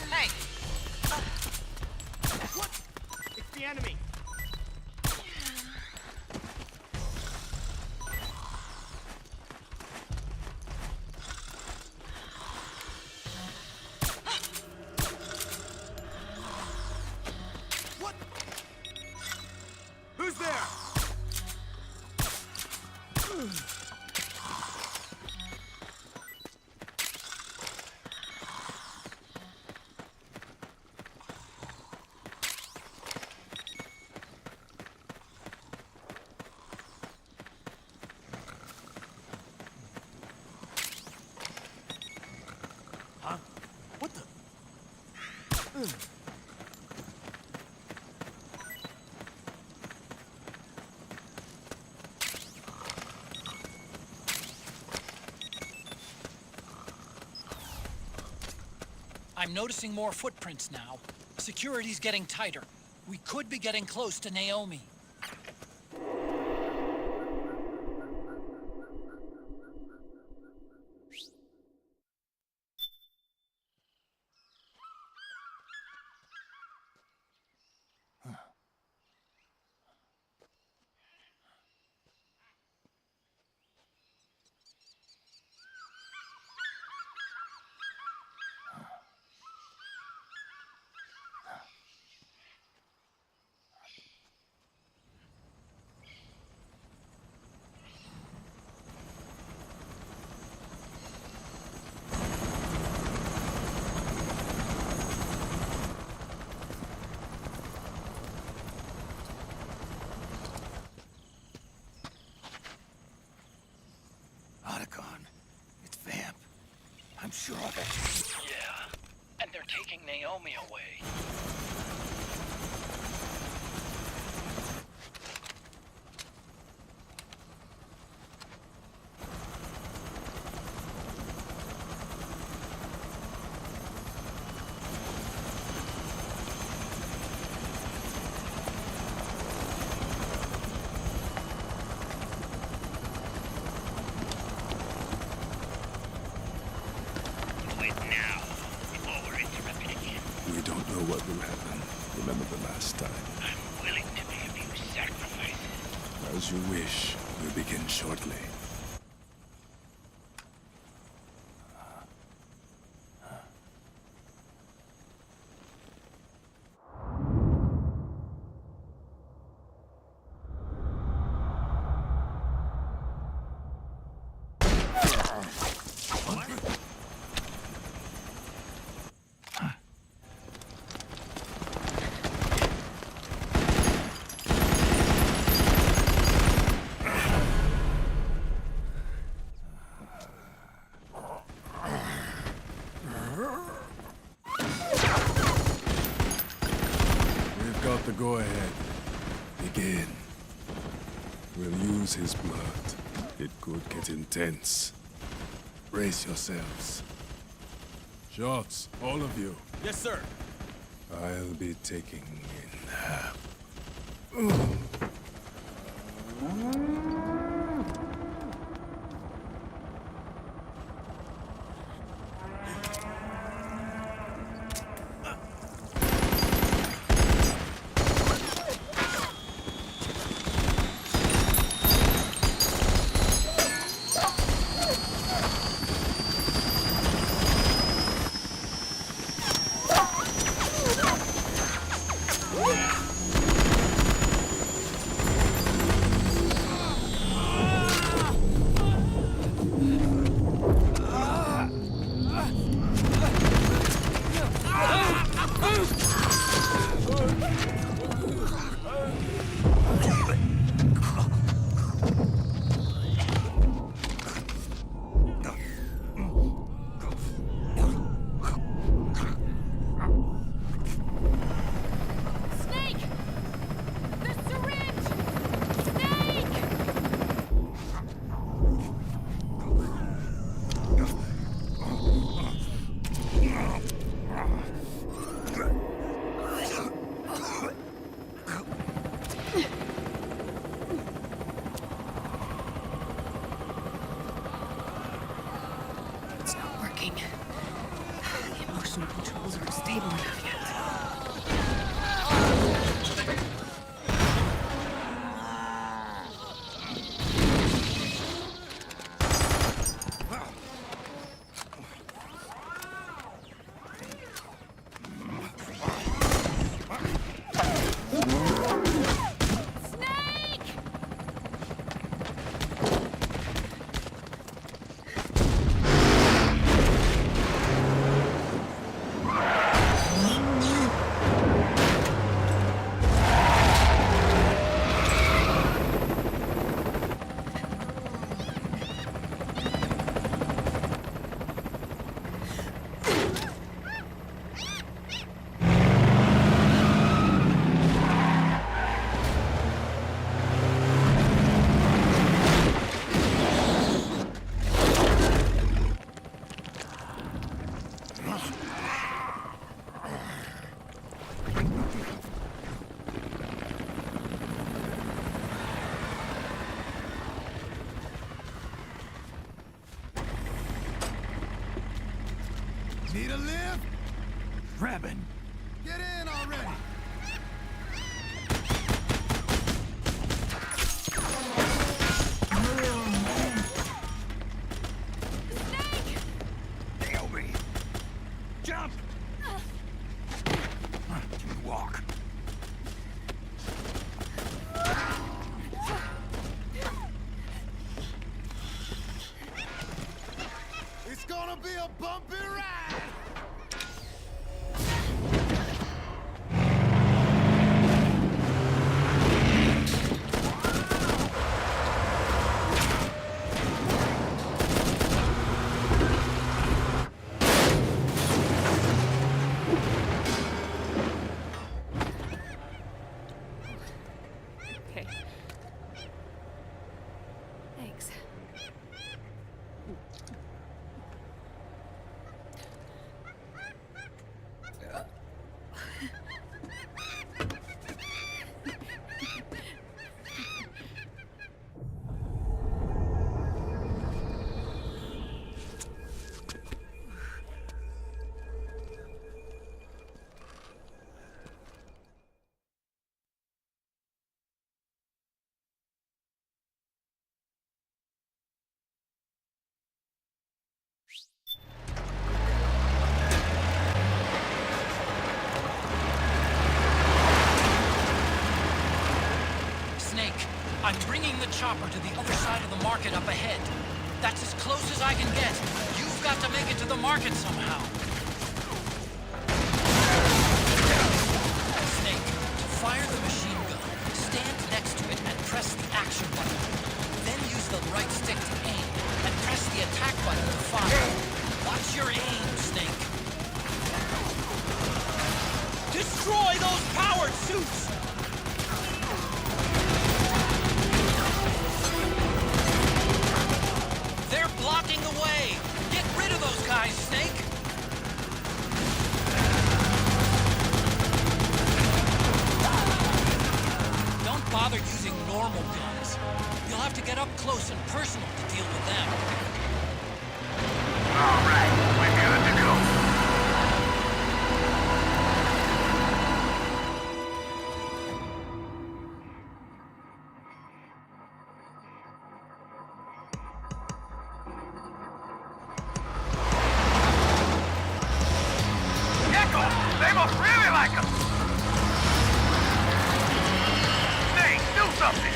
Hey! What? It's the enemy! What? Who's there? Huh? What the?
I'm noticing more footprints now. Security's getting tighter. We could be getting close to Naomi.
I'm sure of it.
Yeah, and they're taking Naomi away.
We don't know what will happen. Remember the last time.
I'm willing to be a few sacrifices.
As you wish. We'll begin shortly. go ahead. Begin. We'll use his blood. It could get intense. Brace yourselves. Shots, all of you.
Yes, sir.
I'll be taking in half.
Need a lift?
Grabbing.
Get in already!
Nail me. Jump! Walk.
It's gonna be a bumpy ride!
Okay. Thanks.
I'm bringing the chopper to the other side of the market up ahead. That's as close as I can get. You've got to make it to the market somehow. Snake, to fire the machine gun, stand next to it and press the action button. Then use the right stick to aim, and press the attack button to fire. Watch your aim, Snake.
Destroy those powered suits!
normal guns. You'll have to get up close and personal to deal with them.
All right, we're good to go. They must really like us! Snake, do something!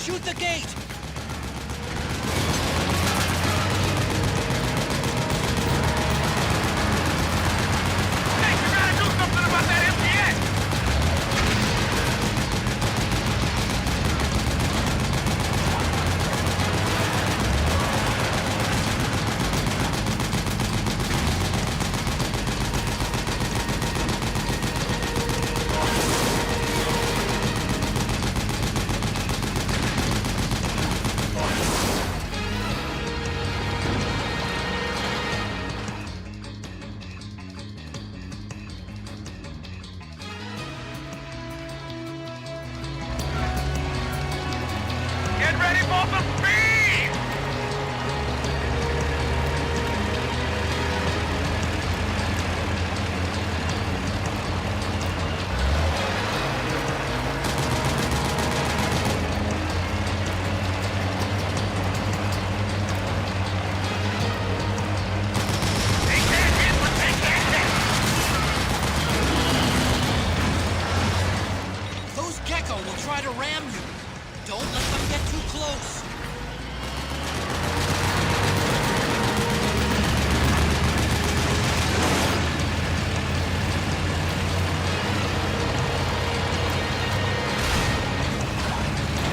Shoot the gate!
Hey, you gotta do something about that MGS! Get ready for some speed! They can't hit what they can't hit!
Those Gecko will try to ram you. Don't let them get too close.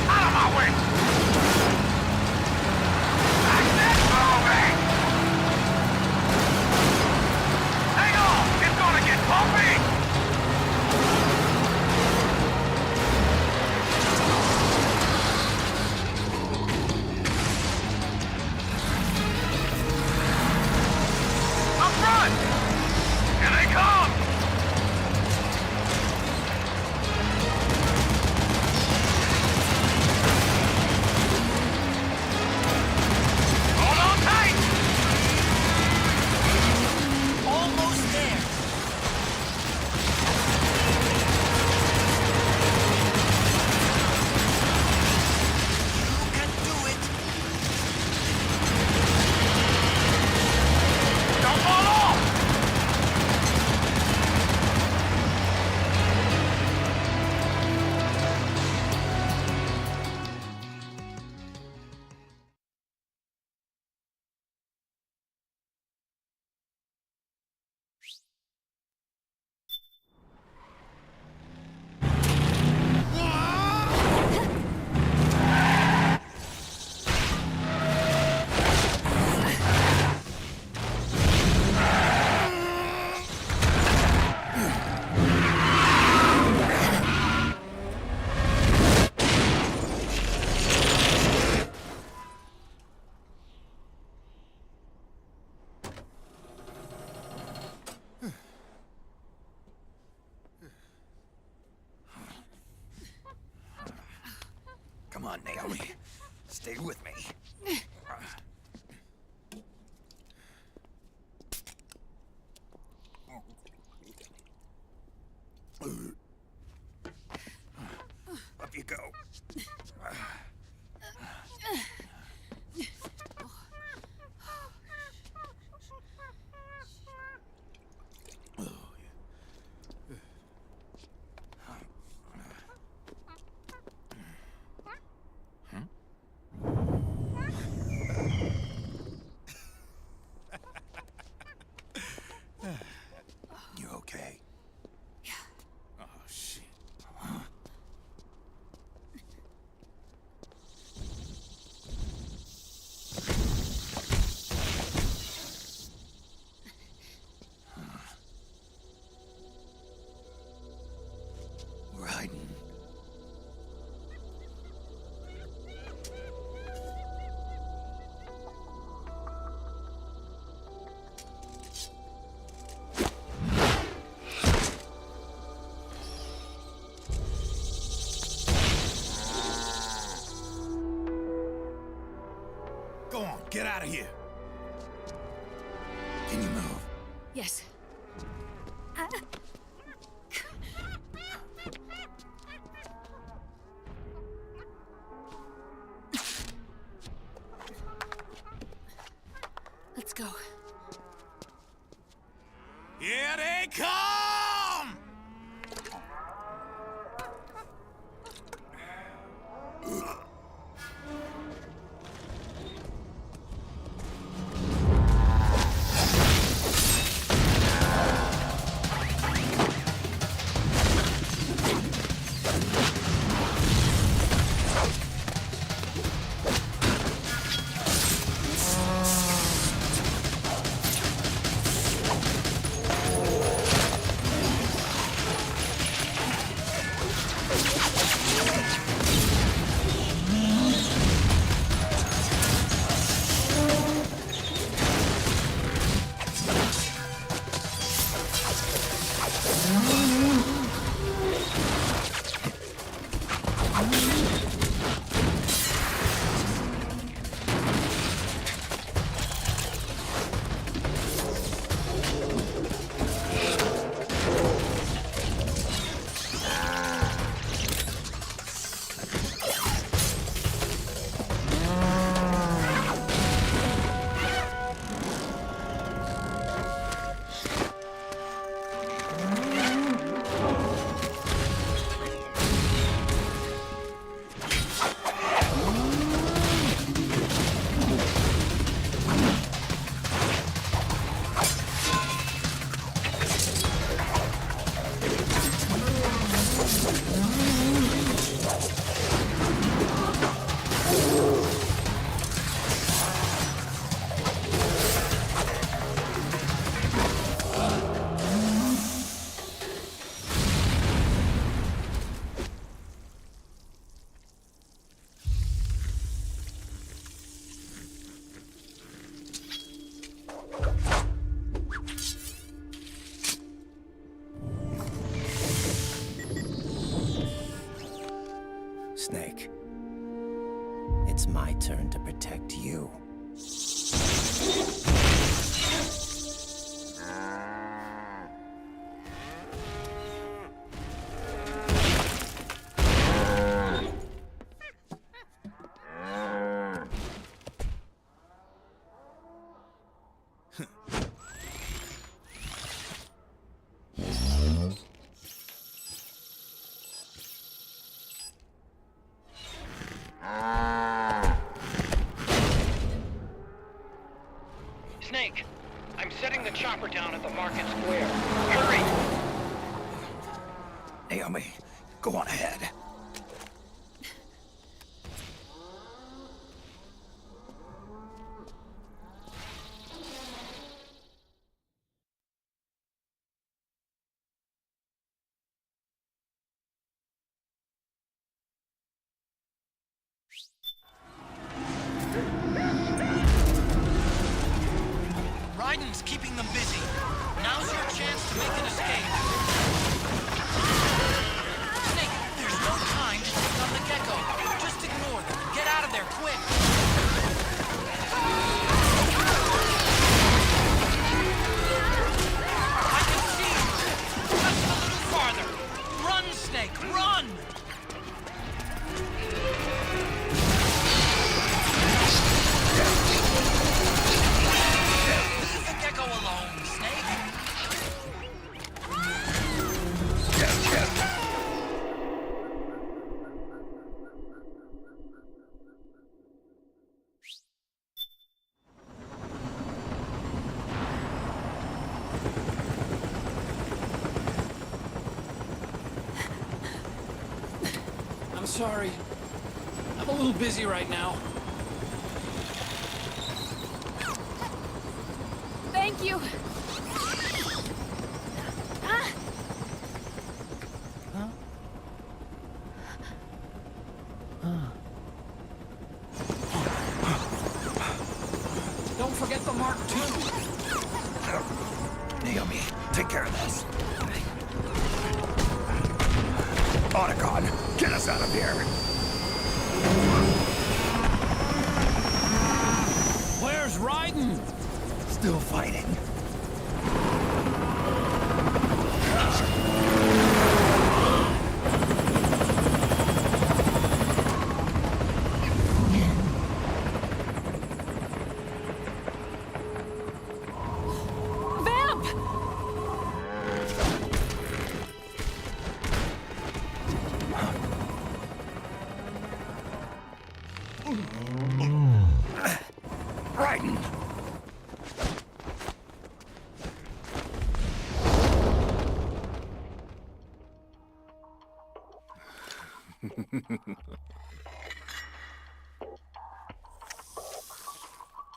Out of my way! I said moving! Hang on! It's gonna get bumpy!
Naomi, stay with me. Up you go. You okay?
Yeah.
Oh, shit. We're hiding. Go on, get out of here. Can you move?
Yes. Let's go.
Here they come!
Snake. It's my turn to protect you.
Snake, I'm setting the chopper down at the market square. Hurry!
Naomi, go on ahead.
Raiden's keeping them busy. Now's your chance to make an escape. Snake, there's no time to take on the gecko. Just ignore them and get Snake, run! Leave the gecko alone, Snake.
I'm sorry. I'm a little busy right now.
Thank you.
Don't forget the Mark II.
Naomi, take care of this. Otacon, get us out of here.
Where's Raiden?
Still fighting.
Vamp!
Raiden!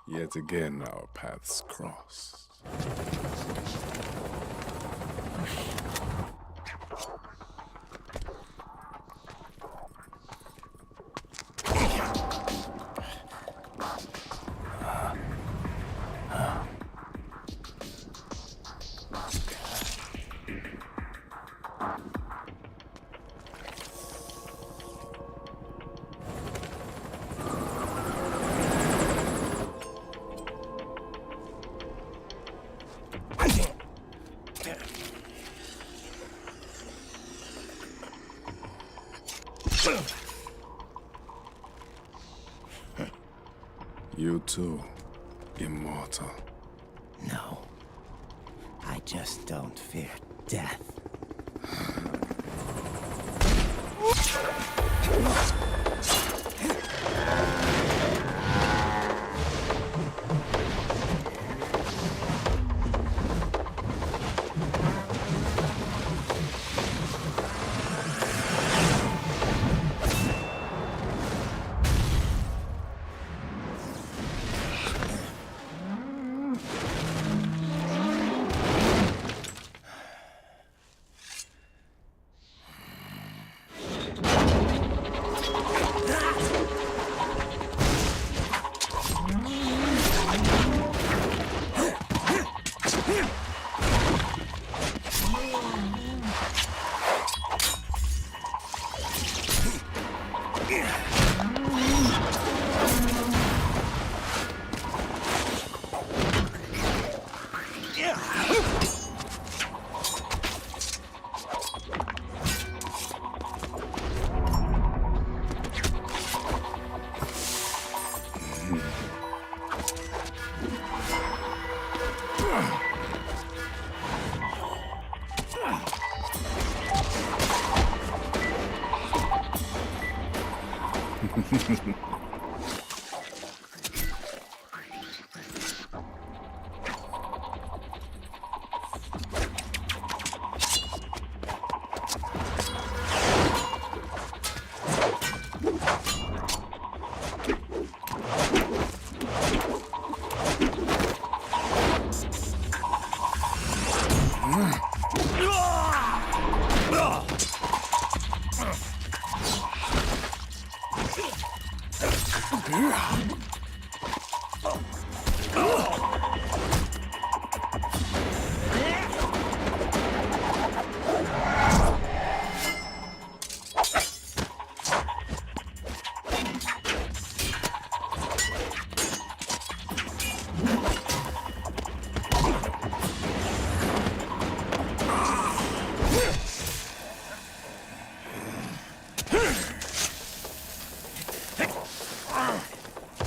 Yet again, our paths crossed. You too, immortal.
No. I just don't fear death.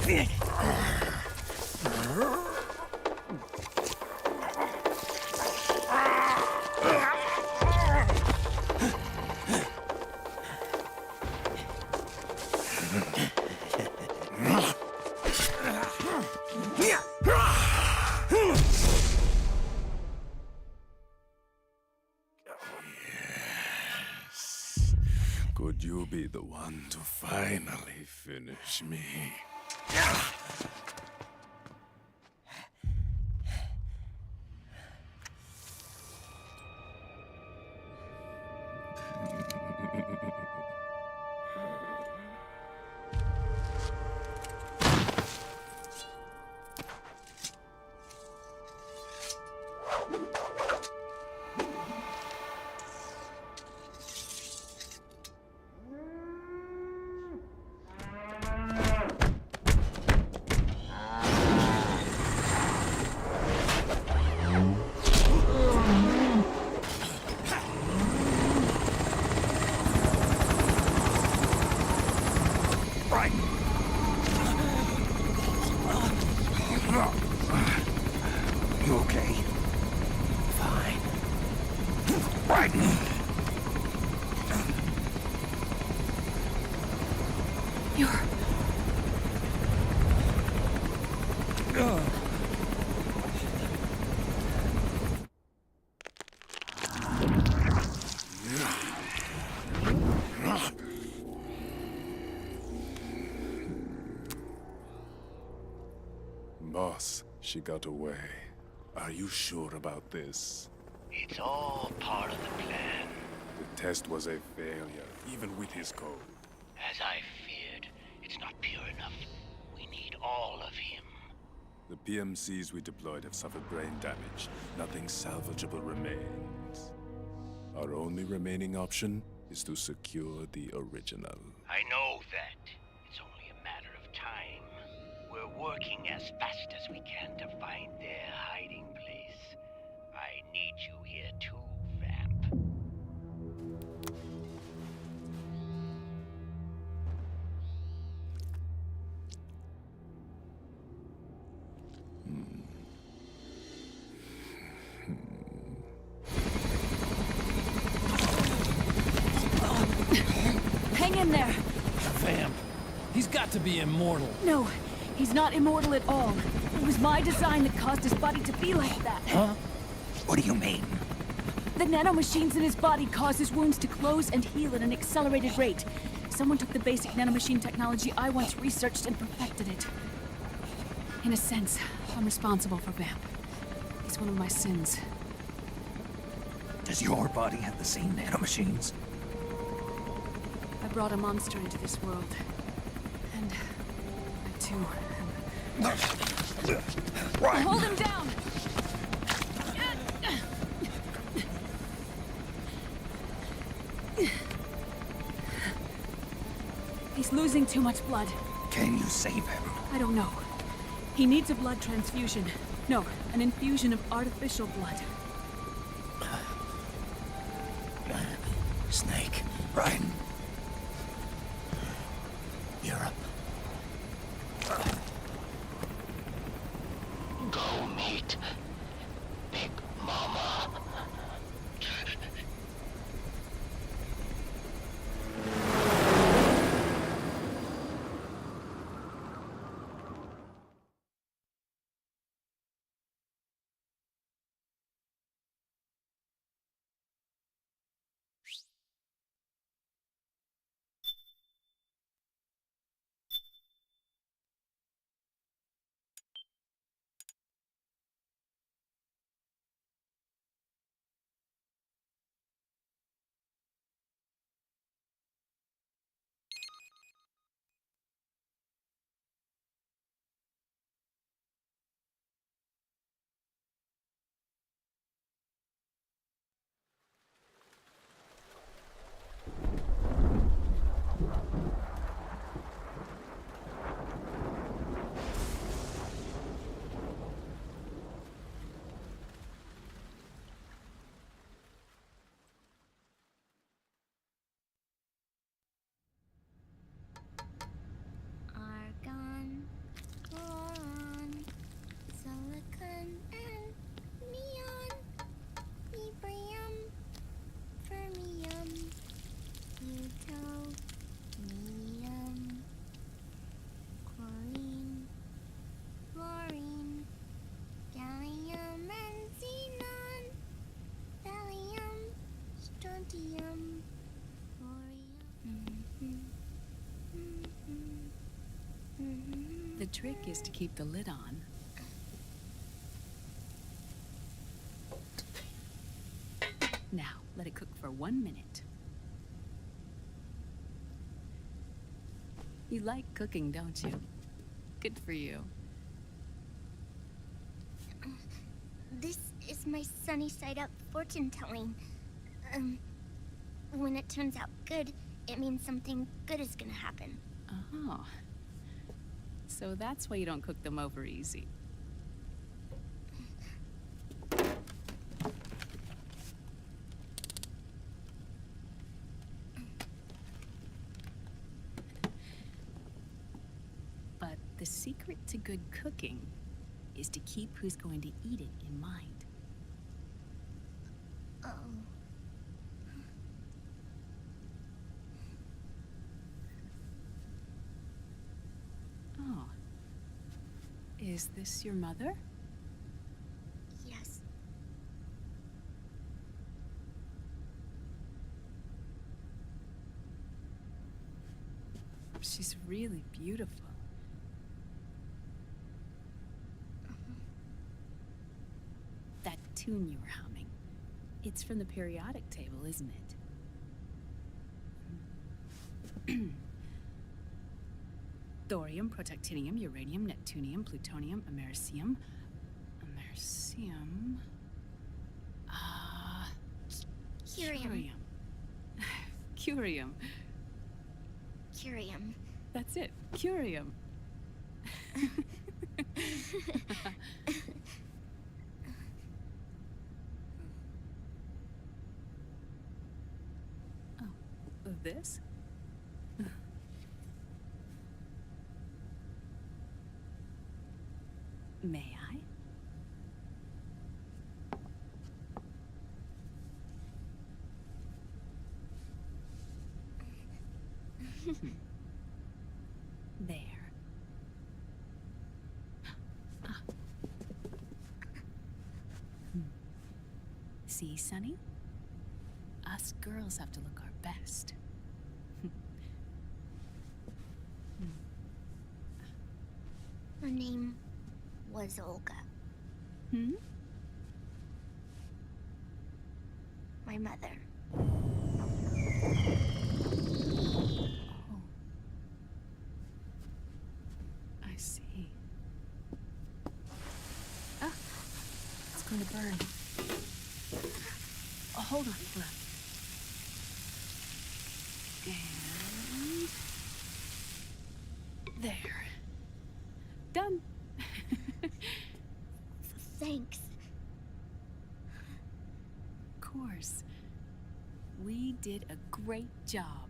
Could you be the one to finally finish me?
You okay?
Fine.
Brighton!
You're...
Boss, she got away. Are you sure about this?
It's all part of the plan.
The test was a failure, even with his code.
As I feared, it's not pure enough. We need all of him.
The PMCs we deployed have suffered brain damage. Nothing salvageable remains. Our only remaining option is to secure the original.
I know that. It's only a matter of time. We're working as fast as we can to find their hiding place. I need you here too, Vamp.
Hang in there!
Vamp. He's got to be immortal.
No, he's not immortal at all. It was my design that caused his body to be like that.
Huh?
What do you mean?
The nanomachines in his body cause his wounds to close and heal at an accelerated rate. Someone took the basic nanomachine technology I once researched and perfected it. In a sense, I'm responsible for Vamp. He's one of my sins.
Does your body have the same nanomachines?
I brought a monster into this world. And I too
Right.
Hold him down! He's losing too much blood.
Can you save him?
I don't know. He needs a blood transfusion. No, an infusion of artificial blood.
Snake.
Brighton.
Europe.
Go meet Big Mama.
The trick is to keep the lid on. Now, let it cook for 1 minute. You like cooking, don't you? Good for you.
This is my sunny side up fortune telling. When it turns out good, it means something good is gonna happen.
Oh. So that's why you don't cook them over easy. But the secret to good cooking is to keep who's going to eat it in mind.
Oh.
Oh. Is this your mother?
Yes.
She's really beautiful. That tune you were humming, it's from the periodic table, isn't it? Thorium, protactinium, uranium, neptunium, plutonium, americium. Americium.
Curium.
Curium.
Curium.
That's it. Curium. Oh, this? May I? There. See, Sonny? Us girls have to look our best.
Her name was Olga.
Hmm?
My mother.
Oh. I see. Ah! It's going to burn. Oh, hold on, hold on. And... there. Done.
Thanks.
Of course. We did a great job.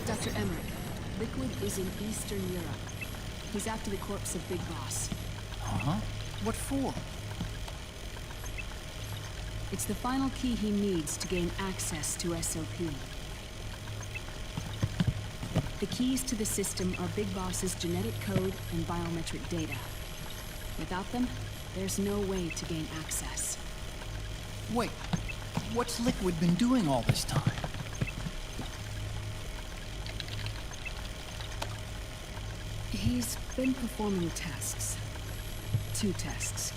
Dr. Emmerich, Liquid is in Eastern Europe. He's after the corpse of Big Boss.
Uh-huh. What for?
It's the final key he needs to gain access to SOP. The keys to the system are Big Boss's genetic code and biometric data. Without them, there's no way to gain access.
Wait, what's Liquid been doing all this time?
He's been performing tests. 2 tests.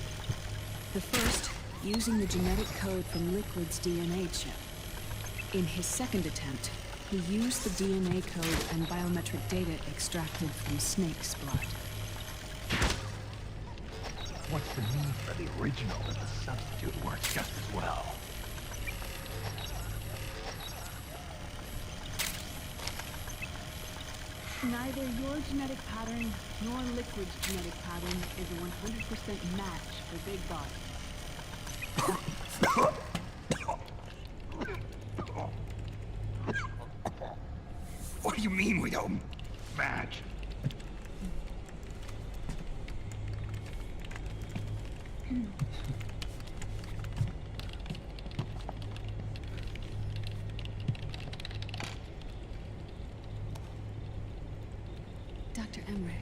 The first, using the genetic code from Liquid's DNA chip. In his second attempt, he used the DNA code and biometric data extracted from Snake's blood.
What's the need for the original if the substitute works just as well?
Neither your genetic pattern nor Liquid's genetic pattern is a 100% match for Big Boss.
What do you mean we don't match?
Dr. Emmerich.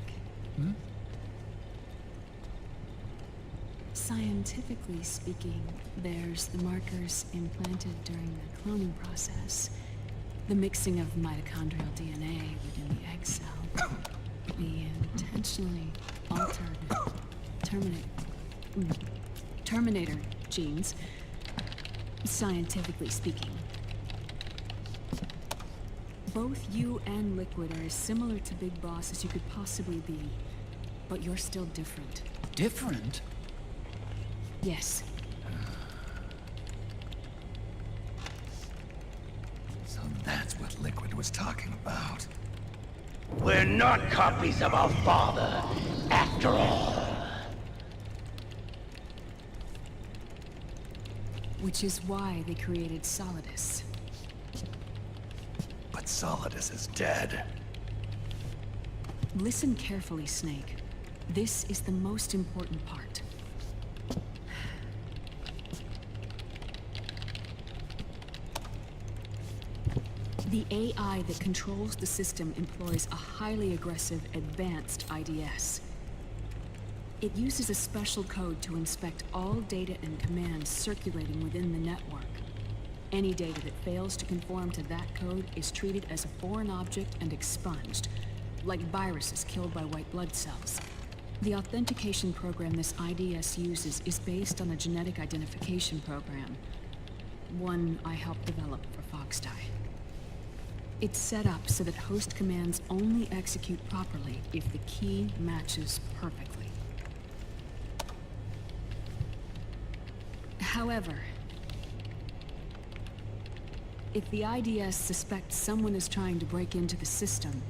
Scientifically speaking, there's the markers implanted during the cloning process, the mixing of mitochondrial DNA within the egg cell, the intentionally altered Terminator genes, scientifically speaking. Both you and Liquid are as similar to Big Boss as you could possibly be, but you're still different.
Different?
Yes.
So that's what Liquid was talking about.
We're not copies of our father, after all.
Which is why they created Solidus.
But Solidus is dead.
Listen carefully, Snake. This is the most important part. The AI that controls the system employs a highly aggressive, advanced IDS. It uses a special code to inspect all data and commands circulating within the network. Any data that fails to conform to that code is treated as a foreign object and expunged, like viruses killed by white blood cells. The authentication program this IDS uses is based on a genetic identification program, one I helped develop for Foxdie. It's set up so that host commands only execute properly if the key matches perfectly. However, if the IDS suspects someone is trying to break into the system,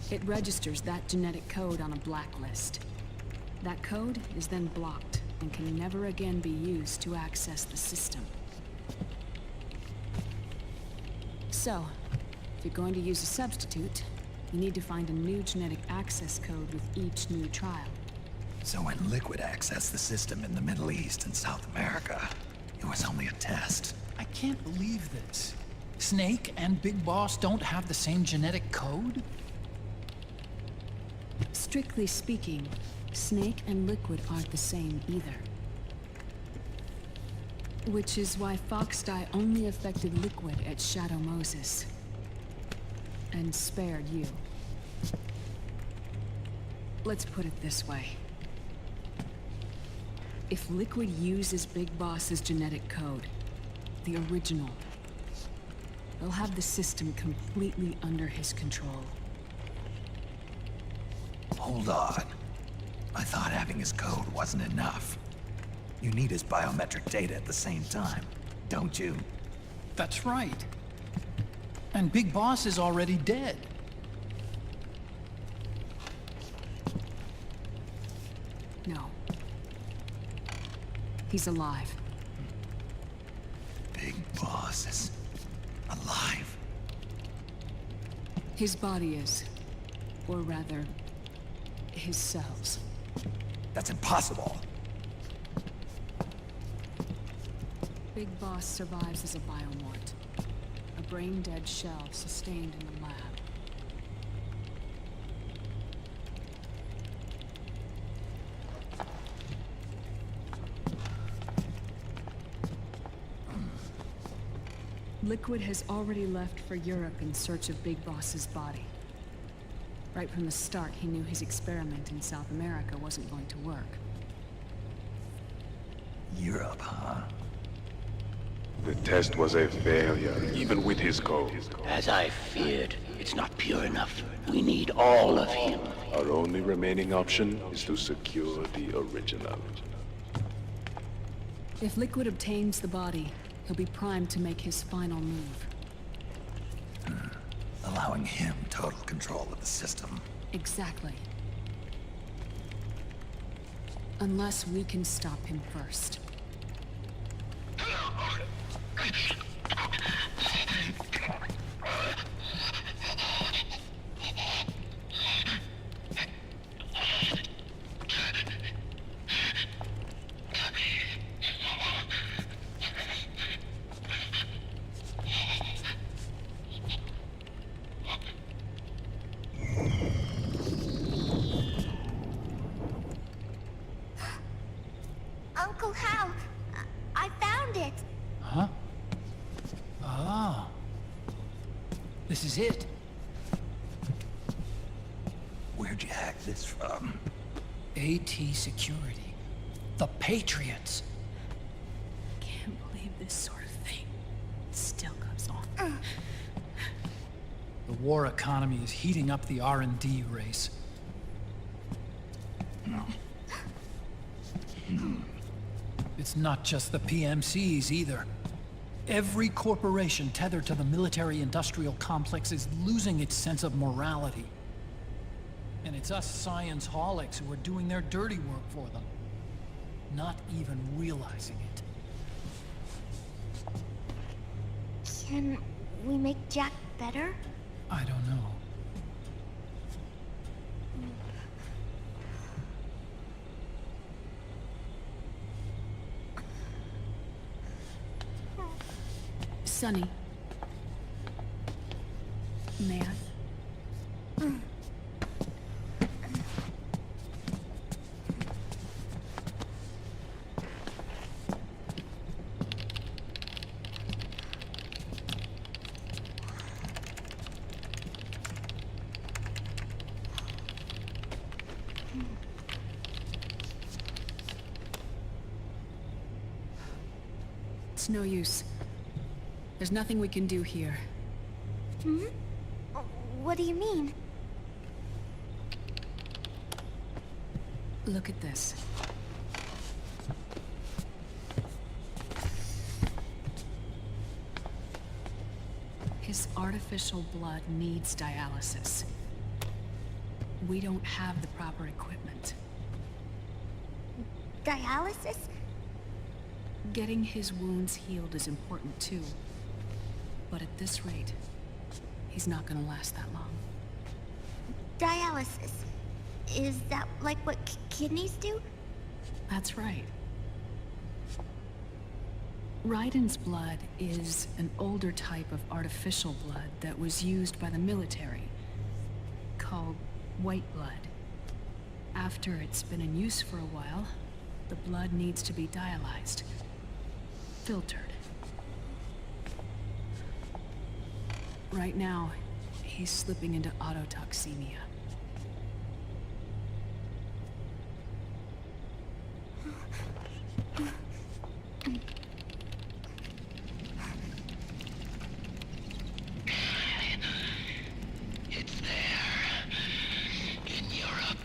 it registers that genetic code on a blacklist. That code is then blocked and can never again be used to access the system. So, if you're going to use a substitute, you need to find a new genetic access code with each new trial.
So when Liquid accessed the system in the Middle East and South America, it was only a test.
I can't believe this. Snake and Big Boss don't have the same genetic code?
Strictly speaking, Snake and Liquid aren't the same either. Which is why Foxdie only affected Liquid at Shadow Moses. And spared you. Let's put it this way. If Liquid uses Big Boss's genetic code, the original, they'll have the system completely under his control.
Hold on. I thought having his code wasn't enough. You need his biometric data at the same time, don't you?
That's right. And Big Boss is already dead.
No. He's alive.
Big Boss is alive.
His body is. Or rather, his cells.
That's impossible.
Big Boss survives as a biomort. A brain-dead shell sustained in the lab. Liquid has already left for Europe in search of Big Boss's body. Right from the start, he knew his experiment in South America wasn't going to work.
Europe, huh?
The test was a failure, even with his code.
As I feared, it's not pure enough. We need all of him.
Our only remaining option is to secure the original.
If Liquid obtains the body, he'll be primed to make his final move.
Allowing him total control of the system.
Exactly. Unless we can stop him first.
it.
Where'd you hack this from?
AT Security. The Patriots.
Can't believe this sort of thing still goes on.
The war economy is heating up the R&D race. It's not just the PMCs either. Every corporation tethered to the military-industrial complex is losing its sense of morality. And it's us science-holics who are doing their dirty work for them, not even realizing it.
Can we make Jack better?
I don't know.
Sonny. May I? It's no use. There's nothing we can do here.
Hmm? What do you mean?
Look at this. His artificial blood needs dialysis. We don't have the proper equipment.
Dialysis?
Getting his wounds healed is important too. But at this rate, he's not gonna last that long.
Dialysis. Is that like what kidneys do?
That's right. Raiden's blood is an older type of artificial blood that was used by the military, called white blood. After it's been in use for a while, the blood needs to be dialyzed, filtered. Right now, he's slipping into autotoxemia.
It's there. In Europe.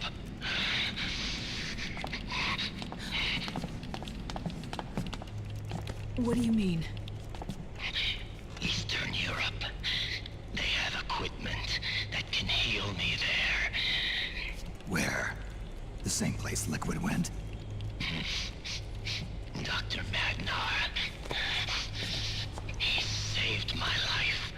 What do you mean?
Eastern Europe. They have equipment that can heal me there.
Where? The same place Liquid went?
Dr. Magnar. He saved my life.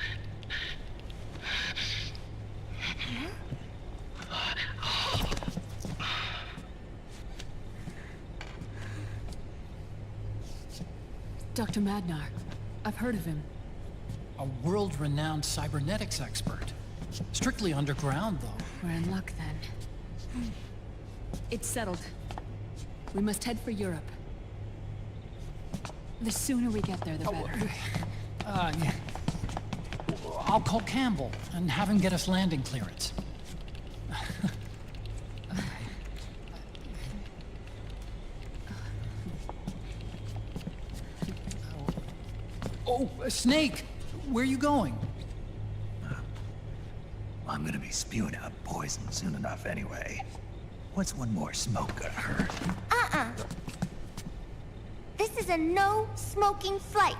Dr. Magnar. I've heard of him.
A world-renowned cybernetics expert. Strictly underground, though.
We're in luck then. It's settled. We must head for Europe. The sooner we get there, the better.
Yeah. I'll call Campbell and have him get us landing clearance. Oh, Snake! Where are you going?
I'm gonna be spewing out poison soon enough anyway. What's one more smoke gonna hurt?
This is a no-smoking flight.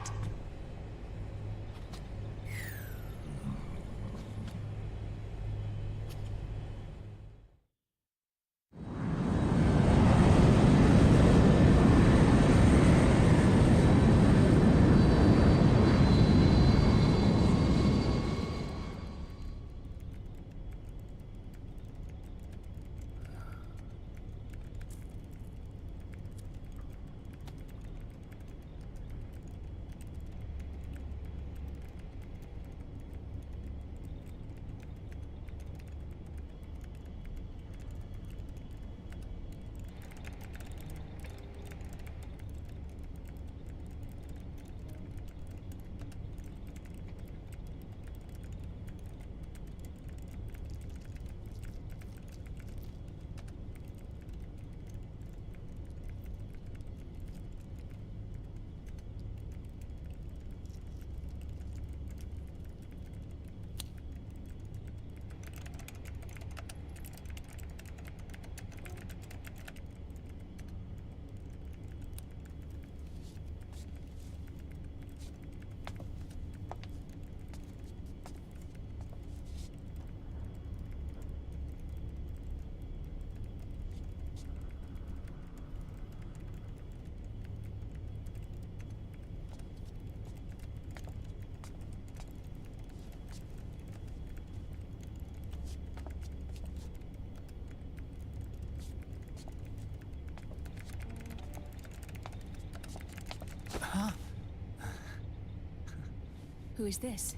Who is this?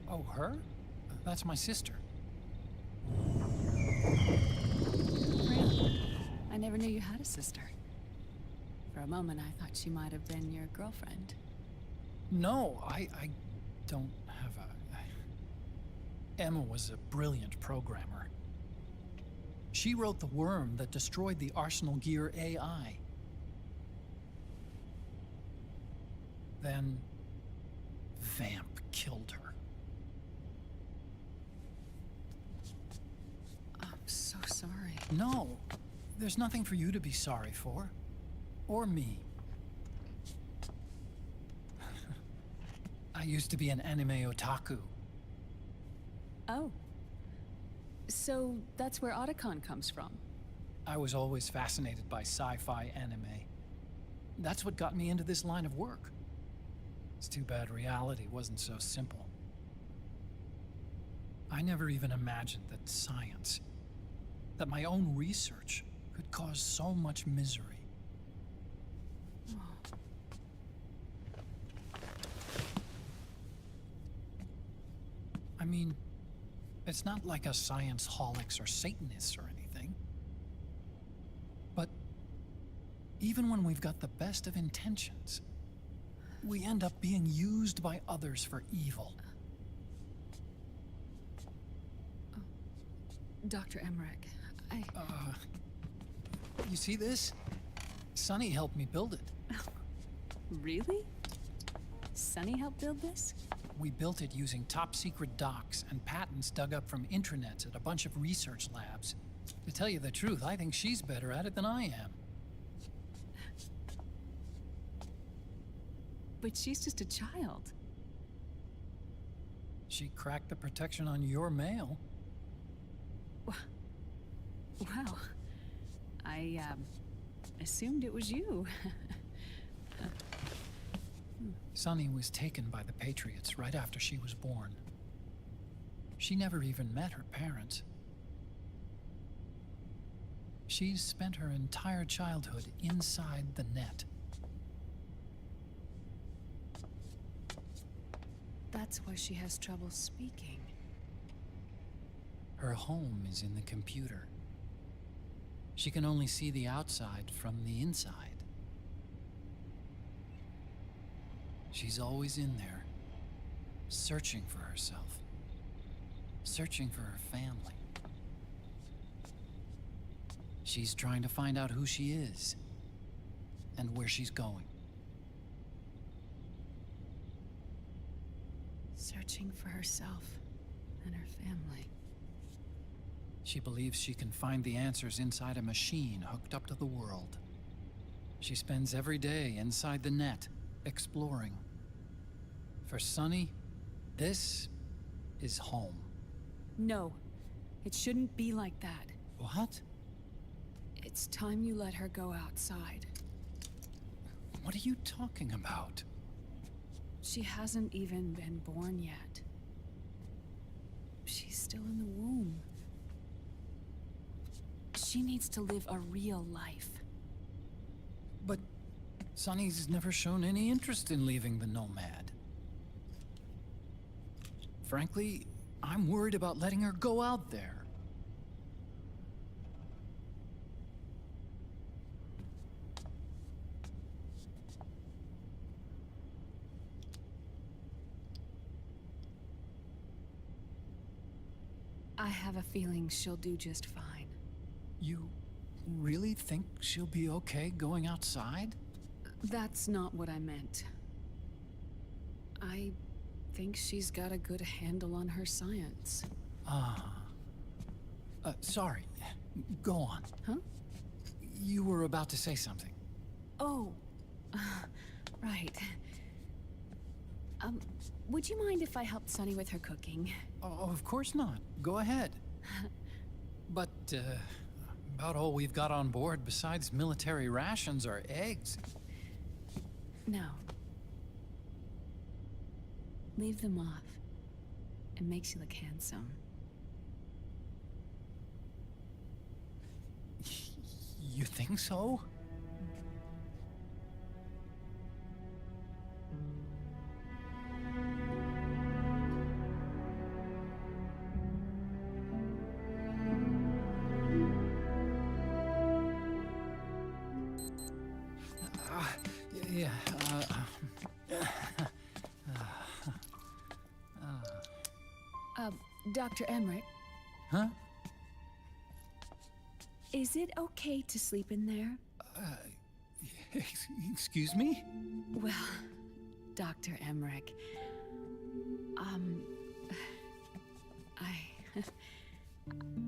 Oh, her? That's my sister.
Really? I never knew you had a sister. For a moment, I thought she might have been your girlfriend.
No, I don't have a... Emma was a brilliant programmer. She wrote the worm that destroyed the Arsenal Gear AI. Then... Vamp killed her.
I'm so sorry.
No, there's nothing for you to be sorry for. Or me. I used to be an anime otaku.
Oh. So that's where Otacon comes from?
I was always fascinated by sci-fi anime. That's what got me into this line of work. It's too bad reality wasn't so simple. I never even imagined that science, that my own research, could cause so much misery. I mean, it's not like us science holics or Satanists or anything. But even when we've got the best of intentions, we end up being used by others for evil.
Dr. Emmerich,
You see this? Sonny helped me build it.
Really? Sonny helped build this?
We built it using top-secret docs and patents dug up from intranets at a bunch of research labs. To tell you the truth, I think she's better at it than I am.
But she's just a child.
She cracked the protection on your mail.
Wow. I, assumed it was you.
Sunny was taken by the Patriots right after she was born. She never even met her parents. She's spent her entire childhood inside the net.
That's why she has trouble speaking.
Her home is in the computer. She can only see the outside from the inside. She's always in there, searching for herself, searching for her family. She's trying to find out who she is and where she's going.
Searching for herself and her family.
She believes she can find the answers inside a machine hooked up to the world. She spends every day inside the net, exploring. For Sunny, this is home.
No, it shouldn't be like that.
What?
It's time you let her go outside.
What are you talking about?
She hasn't even been born yet. She's still in the womb. She needs to live a real life.
But Sunny's never shown any interest in leaving the Nomad. Frankly, I'm worried about letting her go out there.
I have a feeling she'll do just fine.
You really think she'll be okay going outside?
That's not what I meant. I think she's got a good handle on her science.
Sorry. Go on.
Huh?
You were about to say something.
Oh, right. Would you mind if I helped Sunny with her cooking?
Oh, of course not. Go ahead. But, about all we've got on board besides military rations are eggs.
No. Leave them off. It makes you look handsome.
You think so?
Dr. Emmerich,
Huh?
is it okay to sleep in there?
Excuse me?
Well, Dr. Emmerich,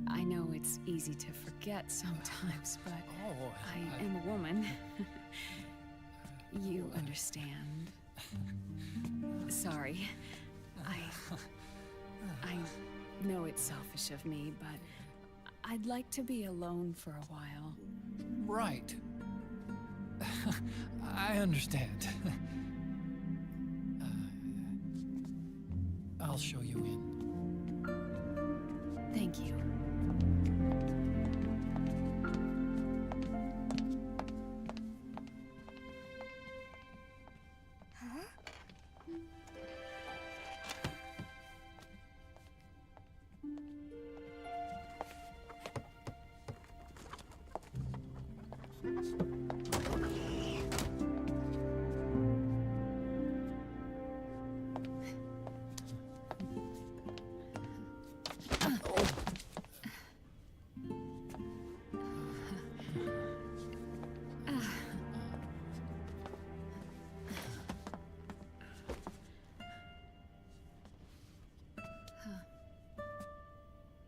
I know it's easy to forget sometimes, but I am a woman. You understand. Sorry. I know it's selfish of me, but I'd like to be alone for a while.
Right. I understand. I'll show you in.
Thank you.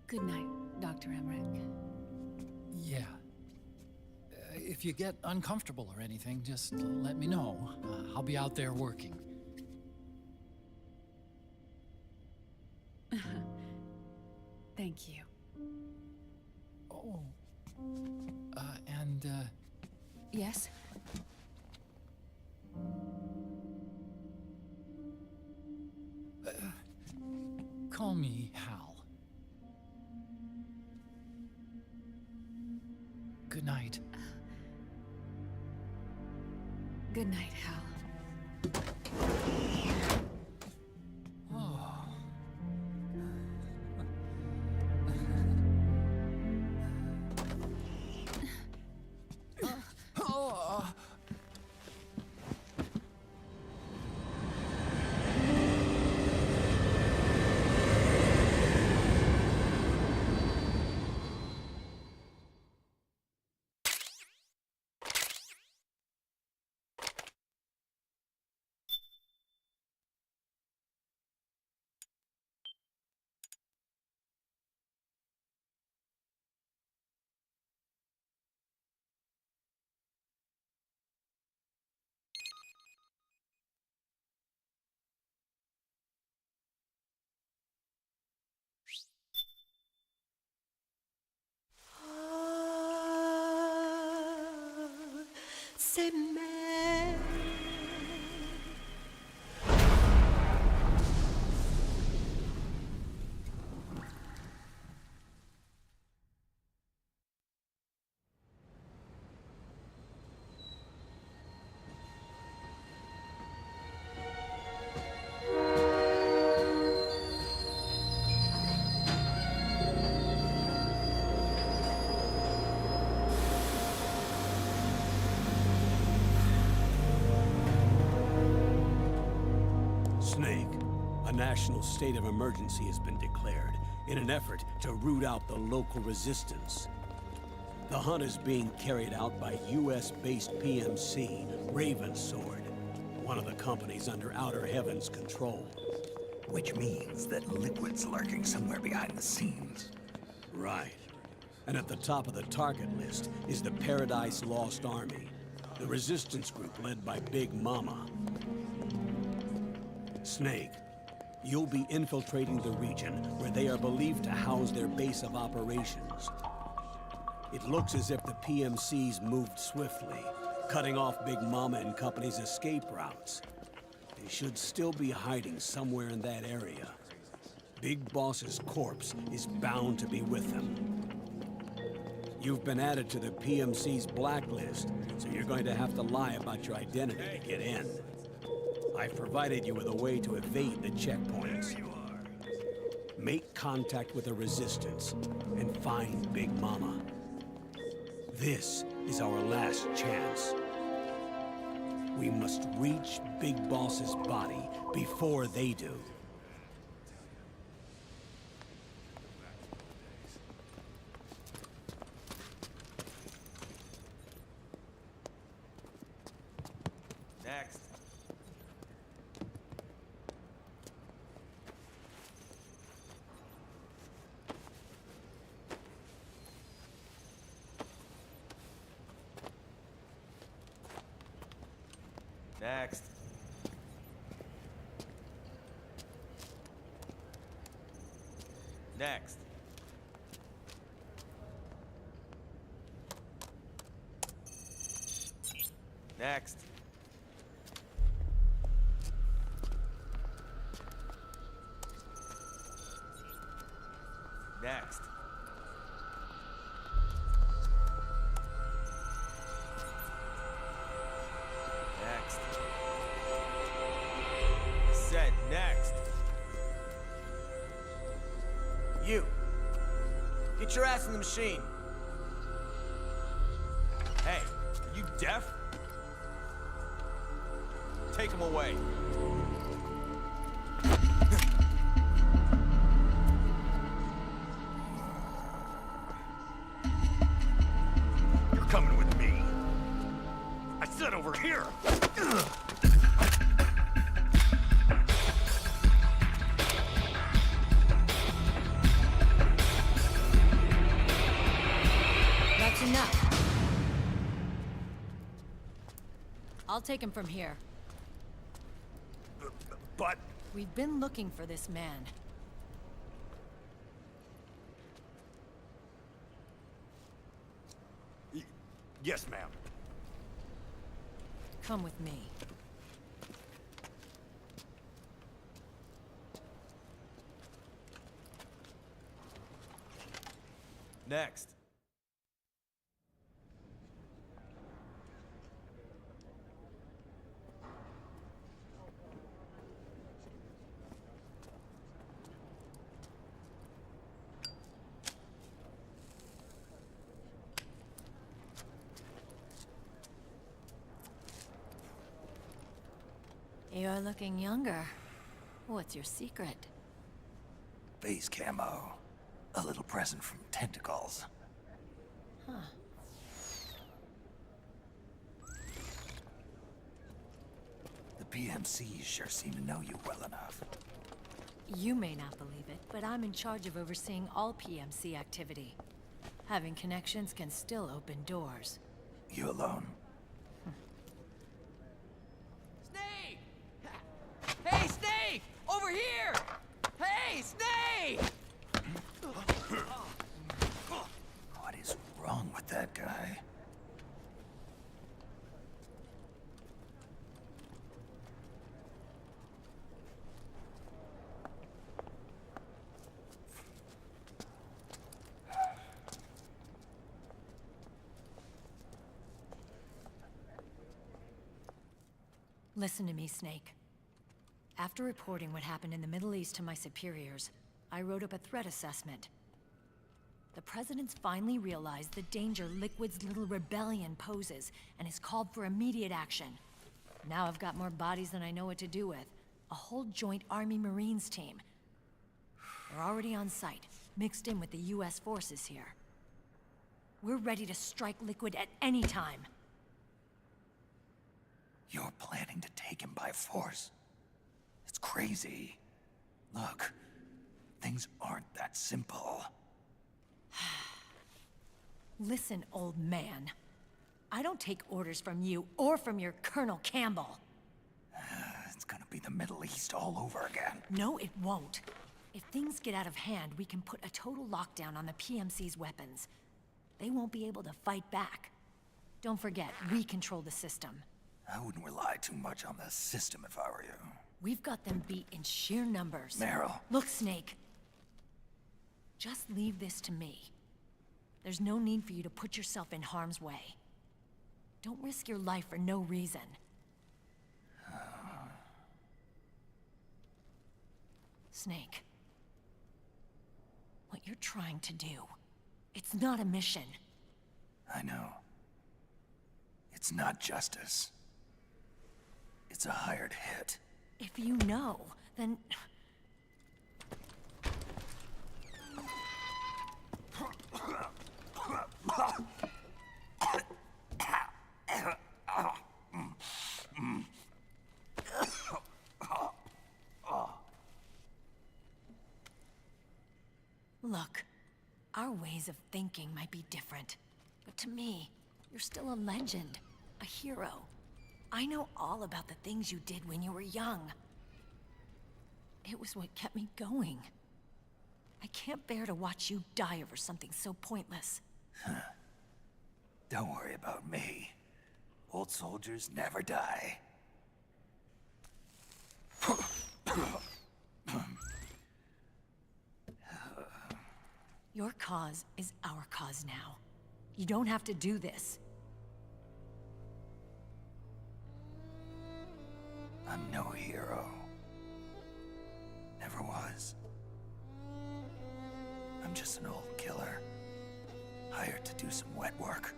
Good night, Dr. Emmerich.
Yeah. If you get uncomfortable or anything, just let me know. I'll be out there working.
Thank you.
Oh.
Yes?
Call me Hal. Good night.
Good night, Hal.
C'est mais
Snake, a national state of emergency has been declared in an effort to root out the local resistance. The hunt is being carried out by US-based PMC, Ravensword, one of the companies under Outer Heaven's control.
Which means that Liquid's lurking somewhere behind the scenes.
Right. And at the top of the target list is the Paradise Lost Army, the resistance group led by Big Mama. Snake, you'll be infiltrating the region where they are believed to house their base of operations. It looks as if the PMCs moved swiftly, cutting off Big Mama and company's escape routes. They should still be hiding somewhere in that area. Big Boss's corpse is bound to be with them. You've been added to the PMC's blacklist, so you're going to have to lie about your identity to get in. I've provided you with a way to evade the checkpoints. Make contact with the Resistance and find Big Mama. This is our last chance. We must reach Big Boss's body before they do.
Next. Next. Next. Next. Next. Said next. You. Get your ass in the machine. Hey, are you deaf? Take him away.
You're coming with me. I said over here.
That's enough. I'll take him from here.
But...
We've been looking for this man.
Yes, ma'am.
Come with me.
Next.
You're looking younger. What's your secret?
Base camo. A little present from Tentacles.
Huh.
The PMCs sure seem to know you well enough.
You may not believe it, but I'm in charge of overseeing all PMC activity. Having connections can still open doors.
You alone?
Snake! Hey, Snake! Over here! Hey, Snake!
What is wrong with that guy?
Listen to me, Snake. After reporting what happened in the Middle East to my superiors, I wrote up a threat assessment. The President's finally realized the danger Liquid's little rebellion poses and has called for immediate action. Now I've got more bodies than I know what to do with. A whole joint Army-Marines team. They're already on site, mixed in with the US forces here. We're ready to strike Liquid at any time.
You're planning to take him by force? It's crazy. Look, things aren't that simple.
Listen, old man. I don't take orders from you or from your Colonel Campbell.
It's gonna be the Middle East all over again.
No, it won't. If things get out of hand, we can put a total lockdown on the PMC's weapons. They won't be able to fight back. Don't forget, we control the system.
I wouldn't rely too much on the system if I were you.
We've got them beat in sheer numbers.
Meryl.
Look, Snake. Just leave this to me. There's no need for you to put yourself in harm's way. Don't risk your life for no reason. Snake. What you're trying to do, it's not a mission.
I know. It's not justice. It's a hired hit.
If you know, then... Look, our ways of thinking might be different, but to me, you're still a legend, a hero. I know all about the things you did when you were young. It was what kept me going. I can't bear to watch you die over something so pointless.
Don't worry about me. Old soldiers never die.
Your cause is our cause now. You don't have to do this.
I'm no hero. Never was. I'm just an old killer, hired to do some wet work.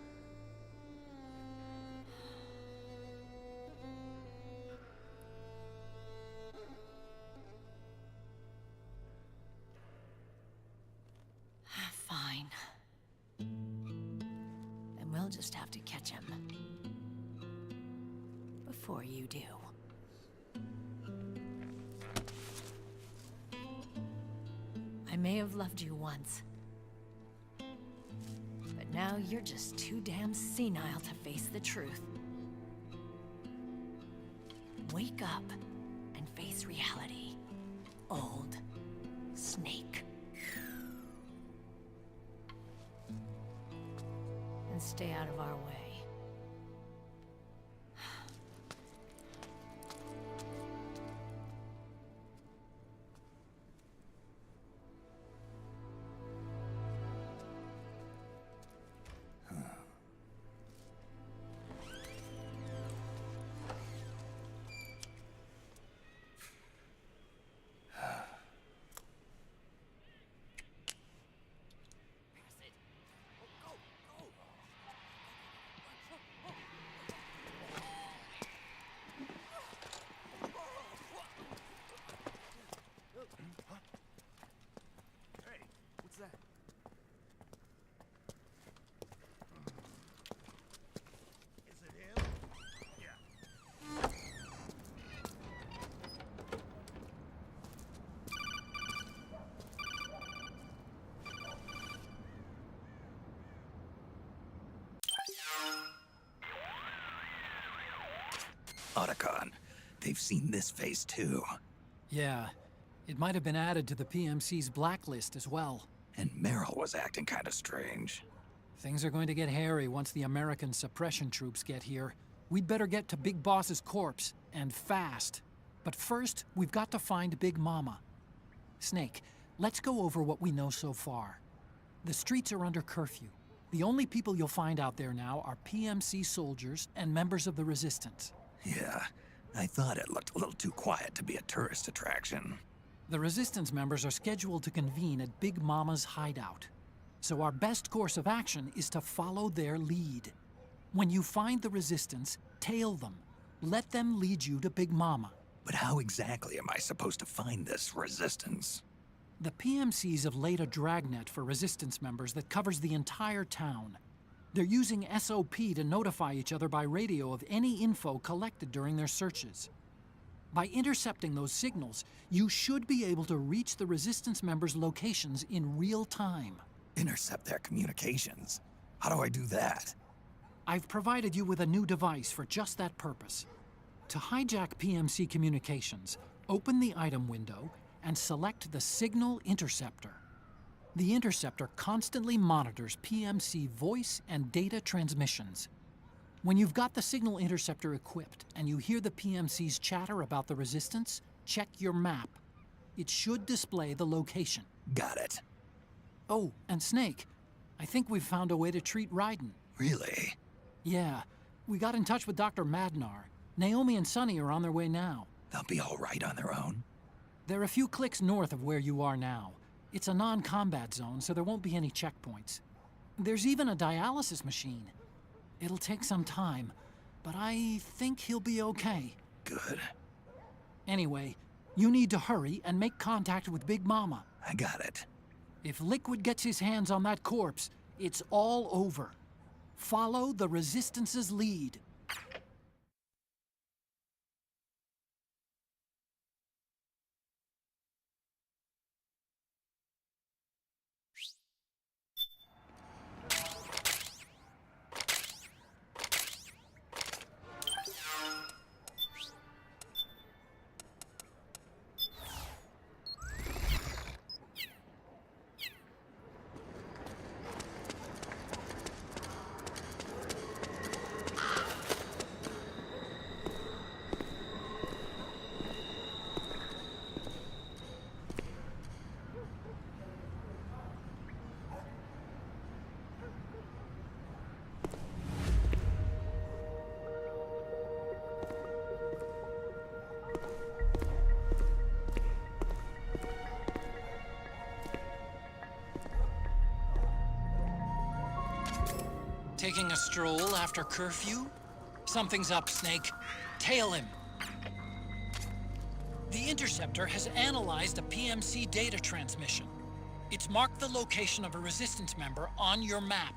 Fine. Then we'll just have to catch him. Before you do. I may have loved you once. But now you're just too damn senile to face the truth. Wake up and face reality, old Snake. And stay out of our way.
Hey, what's that? Is it him? Yeah.
Otacon, they've seen this face too.
Yeah, it might have been added to the PMC's blacklist as well.
And Meryl was acting kinda strange.
Things are going to get hairy once the American suppression troops get here. We'd better get to Big Boss's corpse, and fast. But first, we've got to find Big Mama. Snake, let's go over what we know so far. The streets are under curfew. The only people you'll find out there now are PMC soldiers and members of the Resistance.
Yeah, I thought it looked a little too quiet to be a tourist attraction.
The Resistance members are scheduled to convene at Big Mama's hideout. So our best course of action is to follow their lead. When you find the Resistance, tail them. Let them lead you to Big Mama.
But how exactly am I supposed to find this Resistance?
The PMCs have laid a dragnet for Resistance members that covers the entire town. They're using SOP to notify each other by radio of any info collected during their searches. By intercepting those signals, you should be able to reach the Resistance members' locations in real time.
Intercept their communications? How do I do that?
I've provided you with a new device for just that purpose. To hijack PMC communications, open the item window and select the Signal Interceptor. The interceptor constantly monitors PMC voice and data transmissions. When you've got the Signal Interceptor equipped and you hear the PMC's chatter about the Resistance, check your map. It should display the location.
Got it.
Oh, and Snake, I think we've found a way to treat Raiden.
Really?
Yeah, we got in touch with Dr. Madnar. Naomi and Sonny are on their way now.
They'll be all right on their own?
They're a few clicks north of where you are now. It's a non-combat zone, so there won't be any checkpoints. There's even a dialysis machine. It'll take some time, but I think he'll be okay.
Good.
Anyway, you need to hurry and make contact with Big Mama.
I got it.
If Liquid gets his hands on that corpse, it's all over. Follow the Resistance's lead. Taking a stroll after curfew? Something's up, Snake. Tail him. The Interceptor has analyzed a PMC data transmission. It's marked the location of a Resistance member on your map.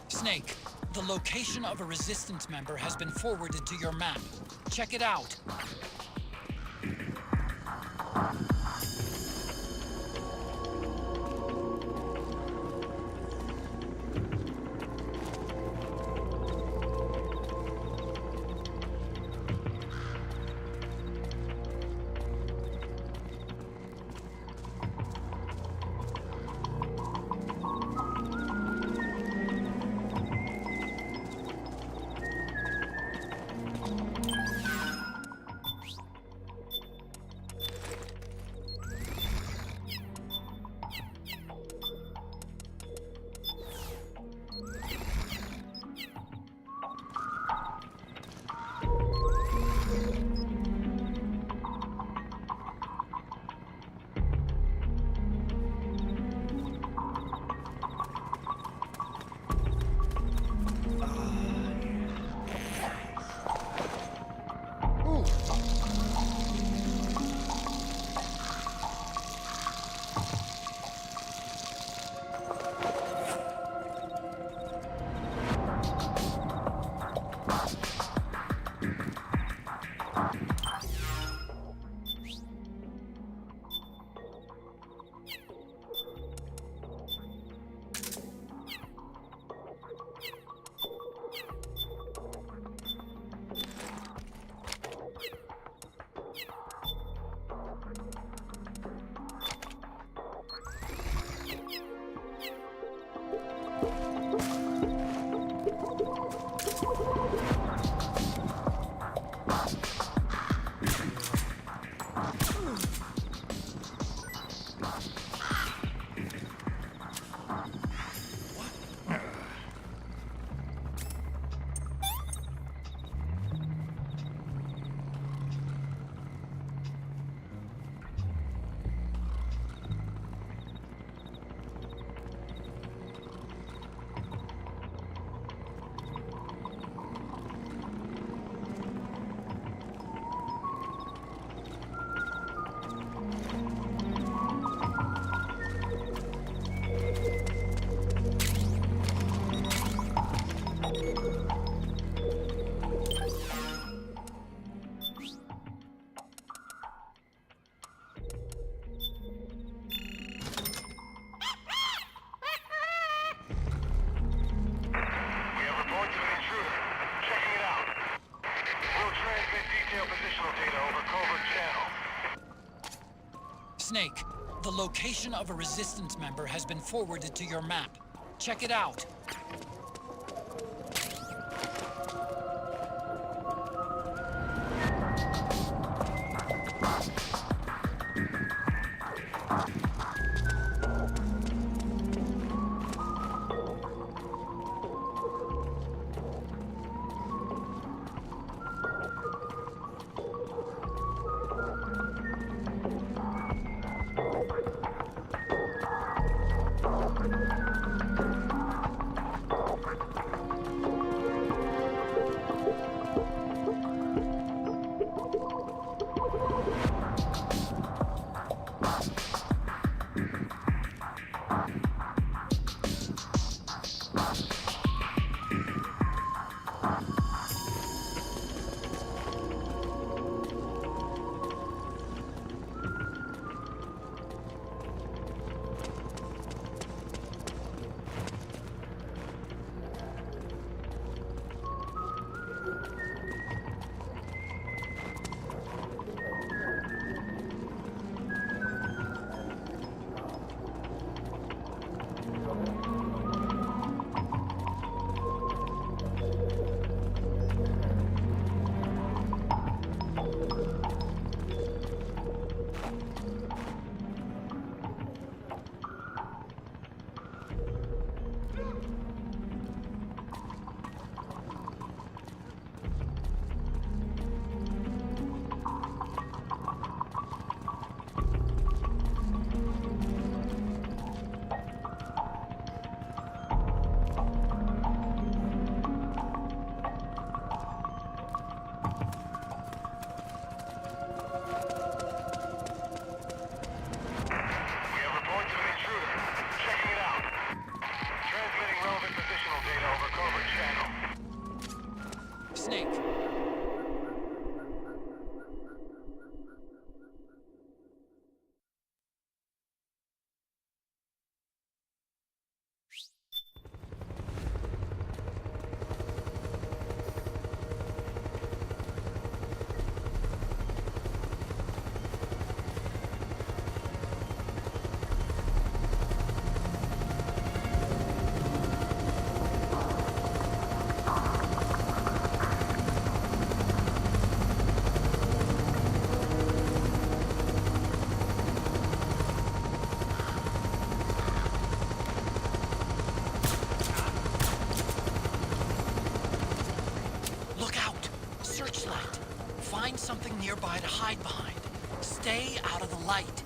Snake, the location of a Resistance member has been forwarded to your map. Check it out. location of a Resistance member has been forwarded to your map. Check it out. Find something nearby to hide behind. Stay out of the light.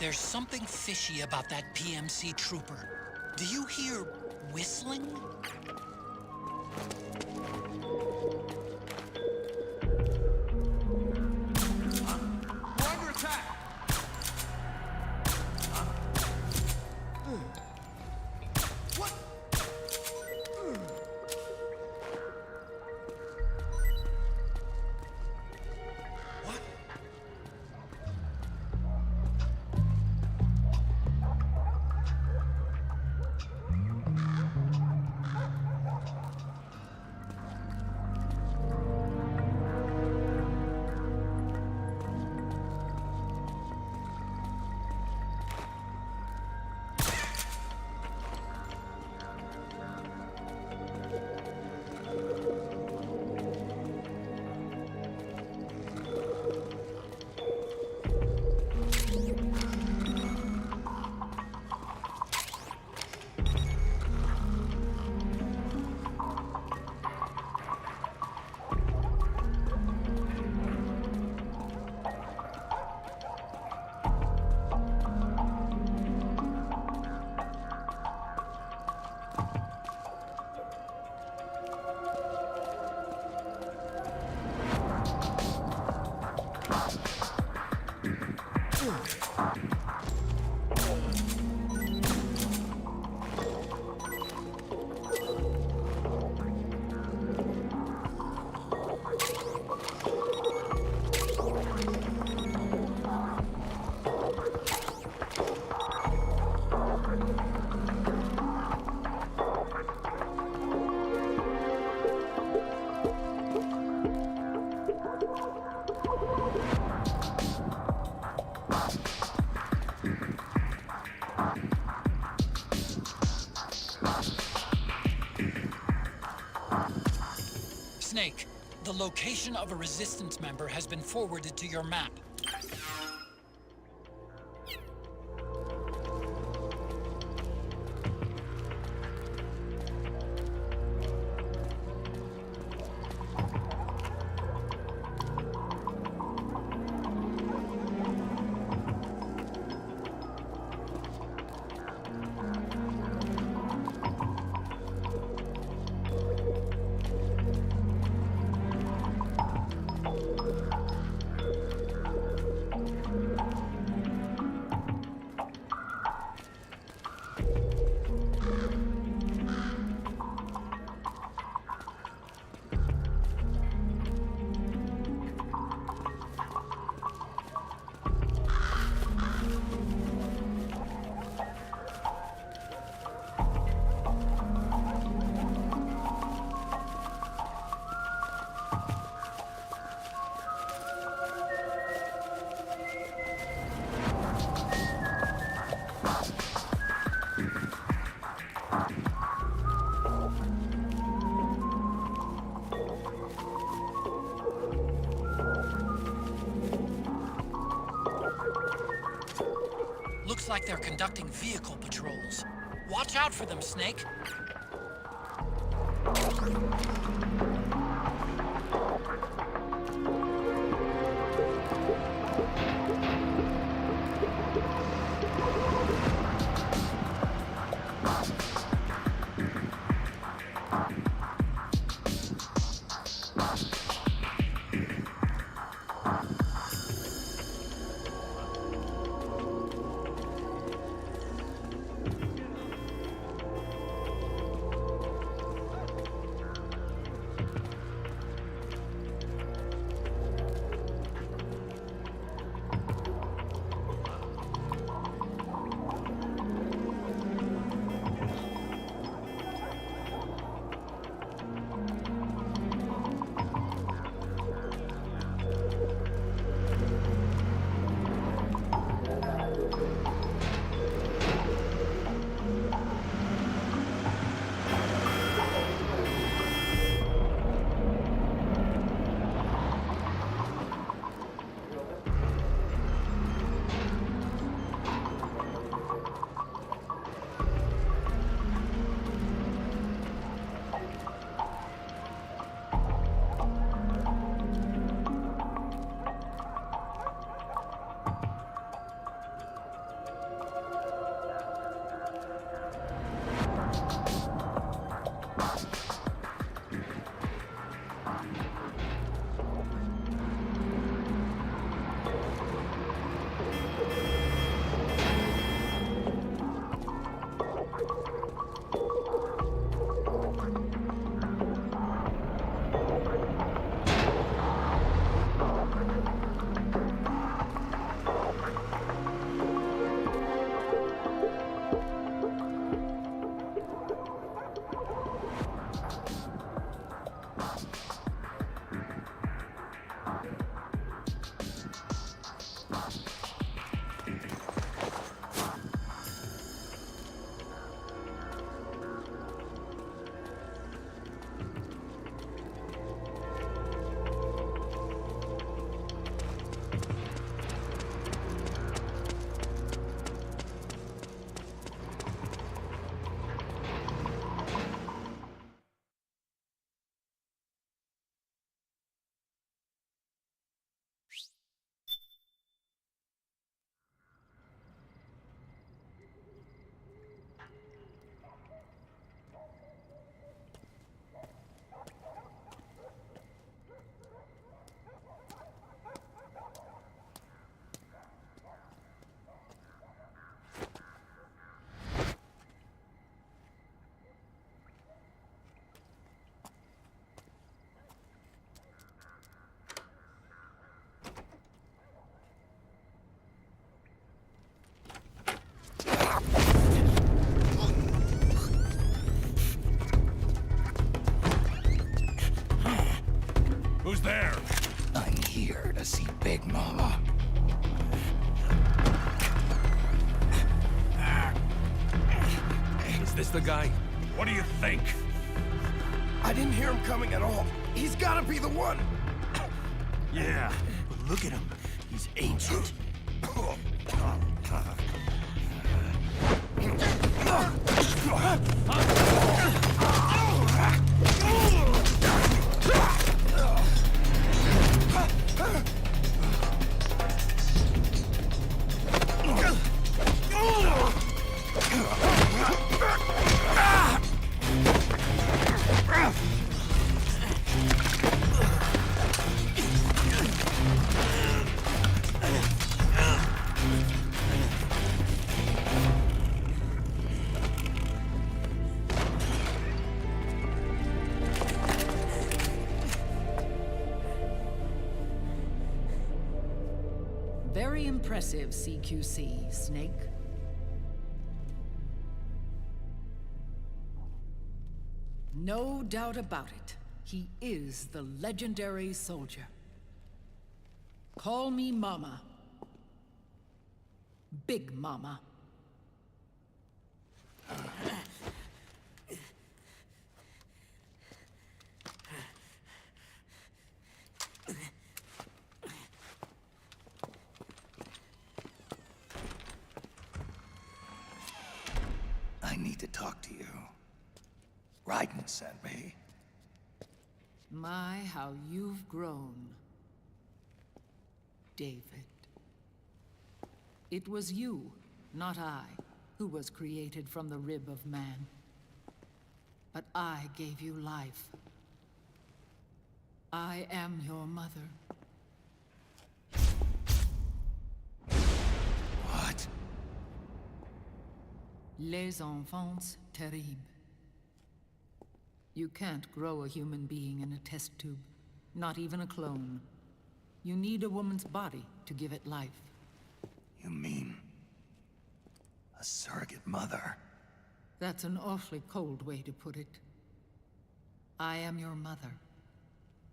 There's something fishy about that PMC trooper. Do you hear whistling?
We're under attack! What?
Snake, the location of a Resistance member has been forwarded to your map. Looks like they're conducting vehicle patrols. Watch out for them, Snake.
to see Big Mama.
Is this the guy? What do you think?
I didn't hear him coming at all. He's gotta be the one!
Yeah, but look at him. He's ancient.
Very impressive, CQC, Snake. No doubt about it. He is the legendary soldier. Call me Mama. Big Mama.
I need to talk to you. Raiden sent me.
My, how you've grown, David. It was you, not I, who was created from the rib of man. But I gave you life. I am your mother.
What?
Les enfants terribles. You can't grow a human being in a test tube, not even a clone. You need a woman's body to give it life.
You mean... a surrogate mother?
That's an awfully cold way to put it. I am your mother.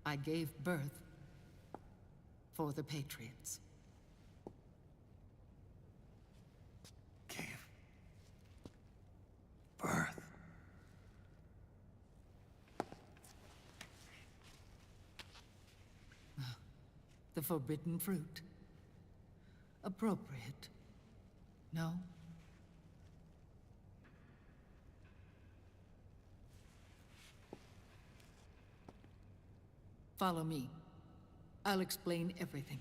I gave birth for the Patriots.
Gave birth?
The forbidden fruit. Appropriate. No? Follow me. I'll explain everything.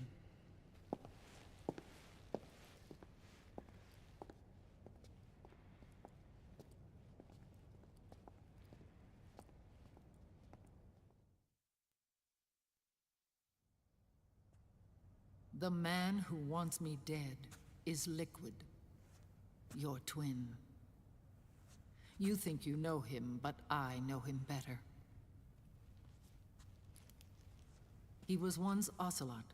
The man who wants me dead is Liquid, your twin. You think you know him, but I know him better. He was once Ocelot,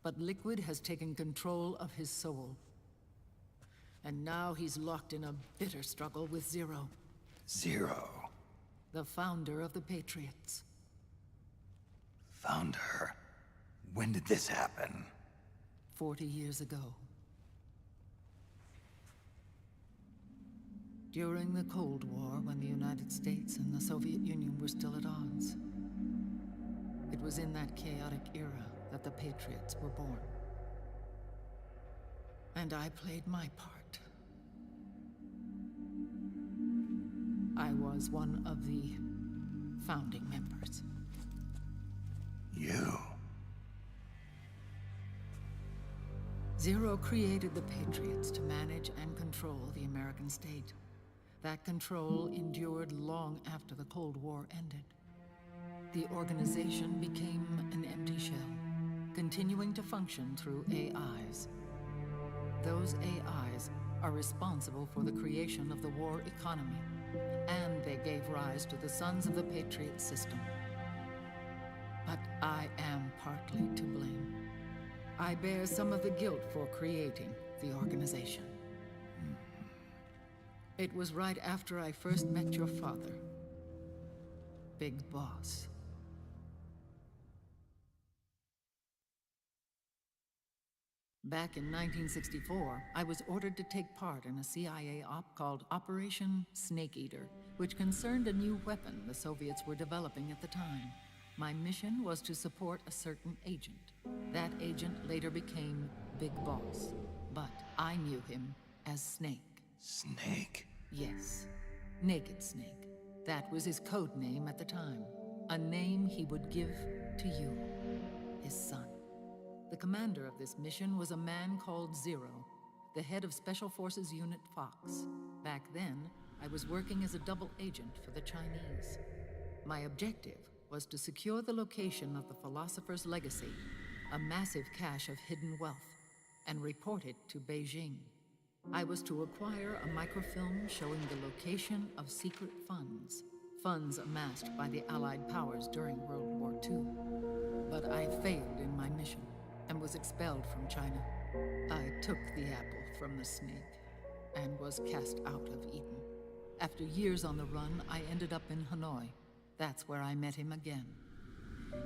but Liquid has taken control of his soul. And now he's locked in a bitter struggle with Zero.
Zero?
The founder of the Patriots.
Founder? When did this happen?
40 years ago. During the Cold War, when the United States and the Soviet Union were still at odds. It was in that chaotic era that the Patriots were born. And I played my part. I was one of the founding members.
You?
Zero created the Patriots to manage and control the American state. That control endured long after the Cold War ended. The organization became an empty shell, continuing to function through AIs. Those AIs are responsible for the creation of the war economy, and they gave rise to the Sons of the Patriot system. But I am partly to blame. I bear some of the guilt for creating the organization. It was right after I first met your father, Big Boss. Back in 1964, I was ordered to take part in a CIA op called Operation Snake Eater, which concerned a new weapon the Soviets were developing at the time. My mission was to support a certain agent. That agent later became Big Boss, but I knew him as Snake.
Snake?
Yes, Naked Snake. That was his code name at the time. A name he would give to you, his son. The commander of this mission was a man called Zero, the head of Special Forces Unit Fox. Back then, I was working as a double agent for the Chinese. My objective was to secure the location of the Philosopher's Legacy, a massive cache of hidden wealth, and report it to Beijing. I was to acquire a microfilm showing the location of secret funds, funds amassed by the Allied powers during World War II. But I failed in my mission and was expelled from China. I took the apple from the snake and was cast out of Eden. After years on the run, I ended up in Hanoi. That's where I met him again.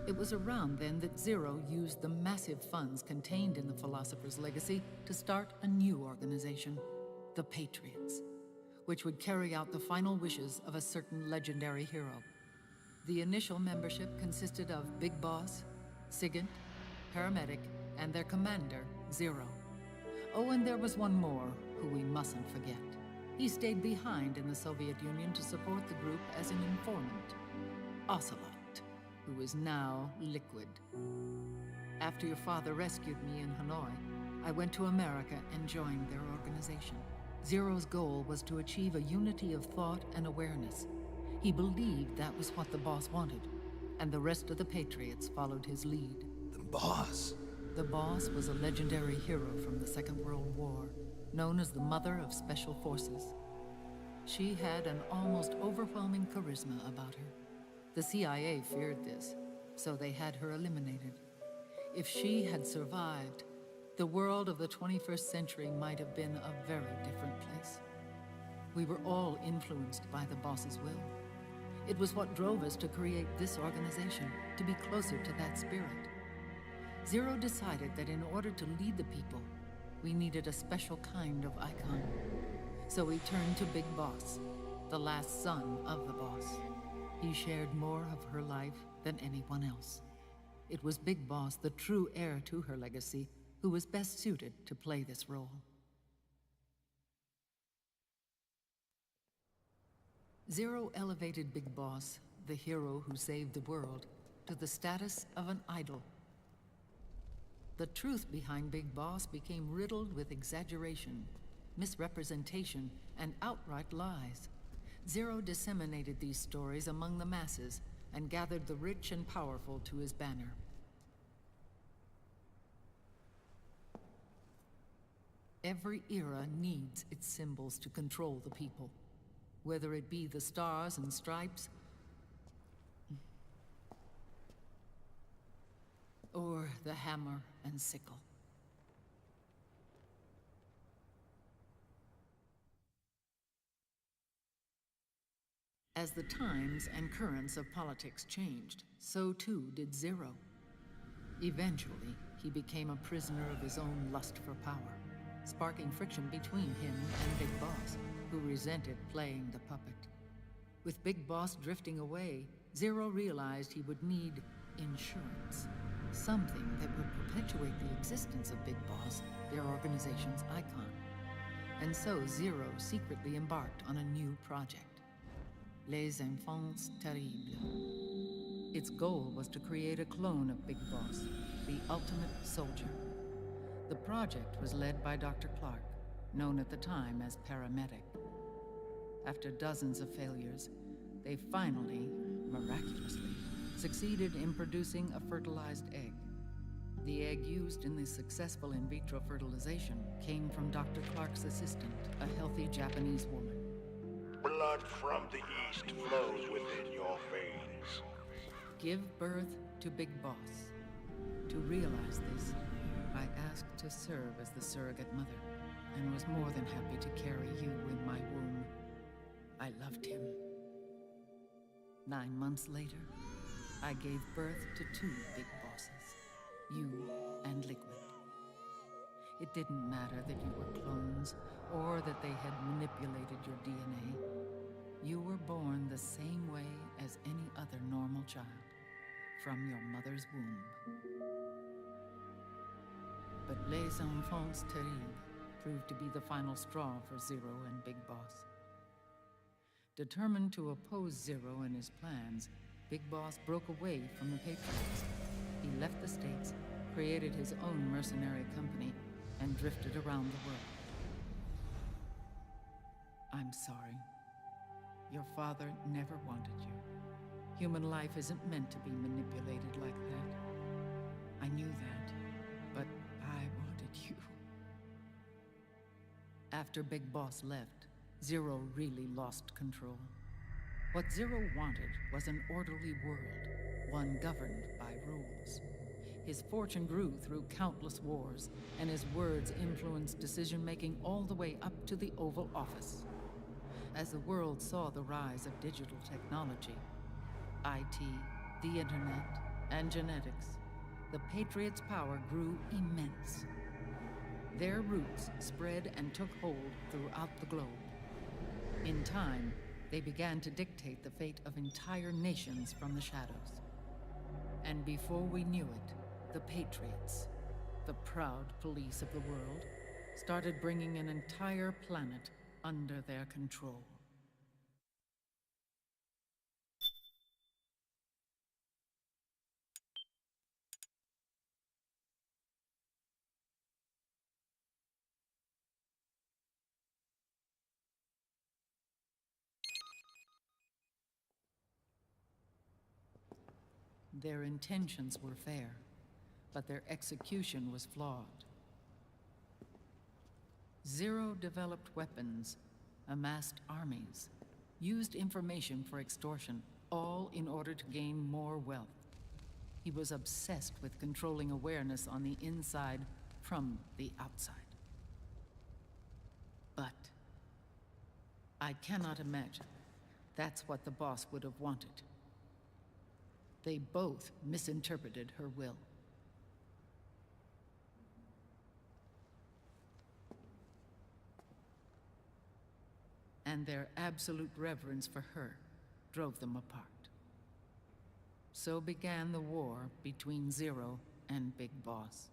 It was around then that Zero used the massive funds contained in the Philosopher's Legacy to start a new organization, the Patriots, which would carry out the final wishes of a certain legendary hero. The initial membership consisted of Big Boss, Sigint, Paramedic, and their commander, Zero. Oh, and there was one more who we mustn't forget. He stayed behind in the Soviet Union to support the group as an informant, Ocelot, who is now Liquid. After your father rescued me in Hanoi, I went to America and joined their organization. Zero's goal was to achieve a unity of thought and awareness. He believed that was what the boss wanted, and the rest of the Patriots followed his lead.
The boss?
The boss was a legendary hero from the Second World War, known as the Mother of Special Forces. She had an almost overwhelming charisma about her. The CIA feared this, so they had her eliminated. If she had survived, the world of the 21st century might have been a very different place. We were all influenced by the boss's will. It was what drove us to create this organization, to be closer to that spirit. Zero decided that in order to lead the people, we needed a special kind of icon. So we turned to Big Boss, the last son of the boss. He shared more of her life than anyone else. It was Big Boss, the true heir to her legacy, who was best suited to play this role. Zero elevated Big Boss, the hero who saved the world, to the status of an idol. The truth behind Big Boss became riddled with exaggeration, misrepresentation, and outright lies. Zero disseminated these stories among the masses and gathered the rich and powerful to his banner. Every era needs its symbols to control the people, whether it be the stars and stripes, or the hammer and sickle. As the times and currents of politics changed, so too did Zero. Eventually, he became a prisoner of his own lust for power, sparking friction between him and Big Boss, who resented playing the puppet. With Big Boss drifting away, Zero realized he would need insurance. Something that would perpetuate the existence of Big Boss, their organization's icon. And so Zero secretly embarked on a new project, Les Enfants Terribles. Its goal was to create a clone of Big Boss, the ultimate soldier. The project was led by Dr. Clark, known at the time as Paramedic. After dozens of failures, they finally, miraculously, succeeded in producing a fertilized egg. The egg used in the successful in vitro fertilization came from Dr. Clark's assistant, a healthy Japanese woman.
Blood from the east flows within your veins.
Give birth to Big Boss. To realize this, I asked to serve as the surrogate mother, and was more than happy to carry you in my womb. I loved him. 9 months later, I gave birth to 2 Big Bosses, you and Liquid. It didn't matter that you were clones, or that they had manipulated your DNA. You were born the same way as any other normal child, from your mother's womb. But les enfants terribles proved to be the final straw for Zero and Big Boss. Determined to oppose Zero and his plans, Big Boss broke away from the Patriots. He left the States, created his own mercenary company, and drifted around the world. I'm sorry. Your father never wanted you. Human life isn't meant to be manipulated like that. I knew that, but I wanted you. After Big Boss left, Zero really lost control. What Zero wanted was an orderly world, one governed by rules. His fortune grew through countless wars, and his words influenced decision-making all the way up to the Oval Office. As the world saw the rise of digital technology, IT, the internet, and genetics, the Patriots' power grew immense. Their roots spread and took hold throughout the globe. In time, they began to dictate the fate of entire nations from the shadows. And before we knew it, the Patriots, the proud police of the world, started bringing an entire planet under their control. Their intentions were fair, but their execution was flawed. Zero developed weapons, amassed armies, used information for extortion, all in order to gain more wealth. He was obsessed with controlling awareness on the inside from the outside. But I cannot imagine that's what the boss would have wanted. They both misinterpreted her will. And their absolute reverence for her drove them apart. So began the war between Zero and Big Boss.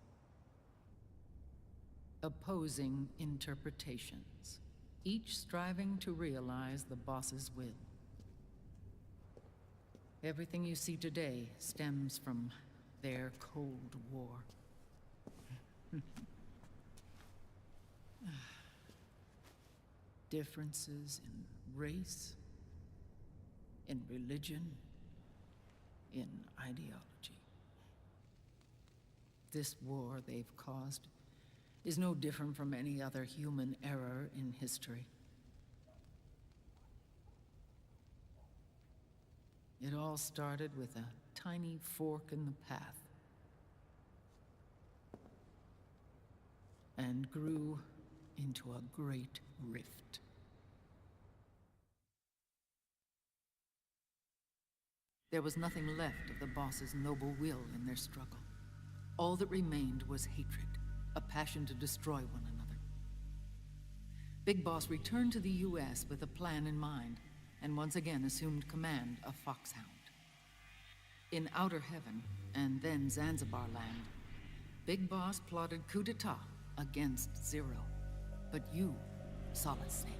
Opposing interpretations, each striving to realize the boss's will. Everything you see today stems from their Cold War. Differences in race, in religion, in ideology. This war they've caused is no different from any other human error in history. It all started with a tiny fork in the path, and grew into a great rift. There was nothing left of the boss's noble will in their struggle. All that remained was hatred, a passion to destroy one another. Big Boss returned to the US with a plan in mind, and once again assumed command of Foxhound. In Outer Heaven, and then Zanzibar Land, Big Boss plotted coup d'etat against Zero. But you, Solid Snake,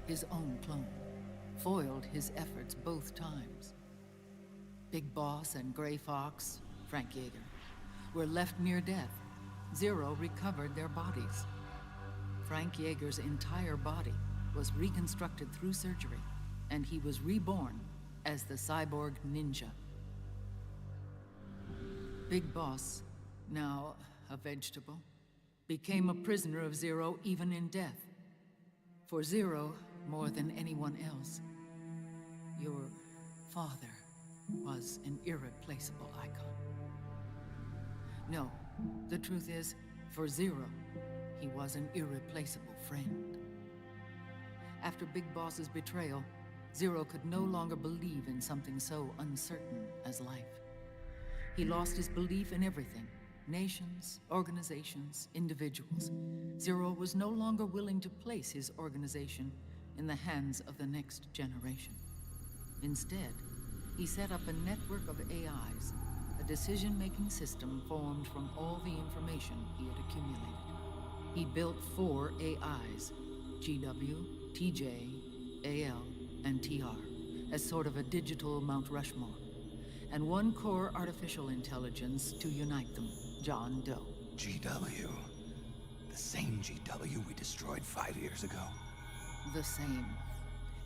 his own clone, foiled his efforts both times. Big Boss and Gray Fox, Frank Yeager, were left near death. Zero recovered their bodies. Frank Yeager's entire body was reconstructed through surgery, and he was reborn as the cyborg ninja. Big Boss, now a vegetable, became a prisoner of Zero even in death. For Zero, more than anyone else, your father was an irreplaceable icon. No, the truth is, for Zero, he was an irreplaceable friend. After Big Boss's betrayal, Zero could no longer believe in something so uncertain as life. He lost his belief in everything, Nations, organizations, individuals. Zero was no longer willing to place his organization in the hands of the next generation. Instead, he set up a network of AIs, a decision-making system formed from all the information he had accumulated. He built 4 AIs, GW, TJ, AL, and TR, as sort of a digital Mount Rushmore, and 1 core artificial intelligence to unite them, John Doe.
GW. The same GW we destroyed 5 years ago?
The same.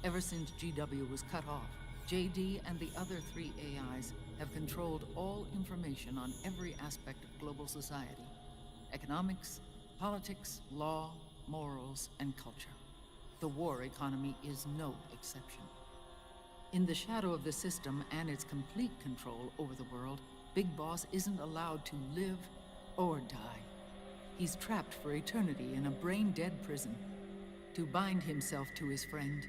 Ever since GW was cut off, JD and the other 3 AIs have controlled all information on every aspect of global society. Economics, politics, law, morals, and culture. The war economy is no exception. In the shadow of the system and its complete control over the world, Big Boss isn't allowed to live or die. He's trapped for eternity in a brain-dead prison. To bind himself to his friend,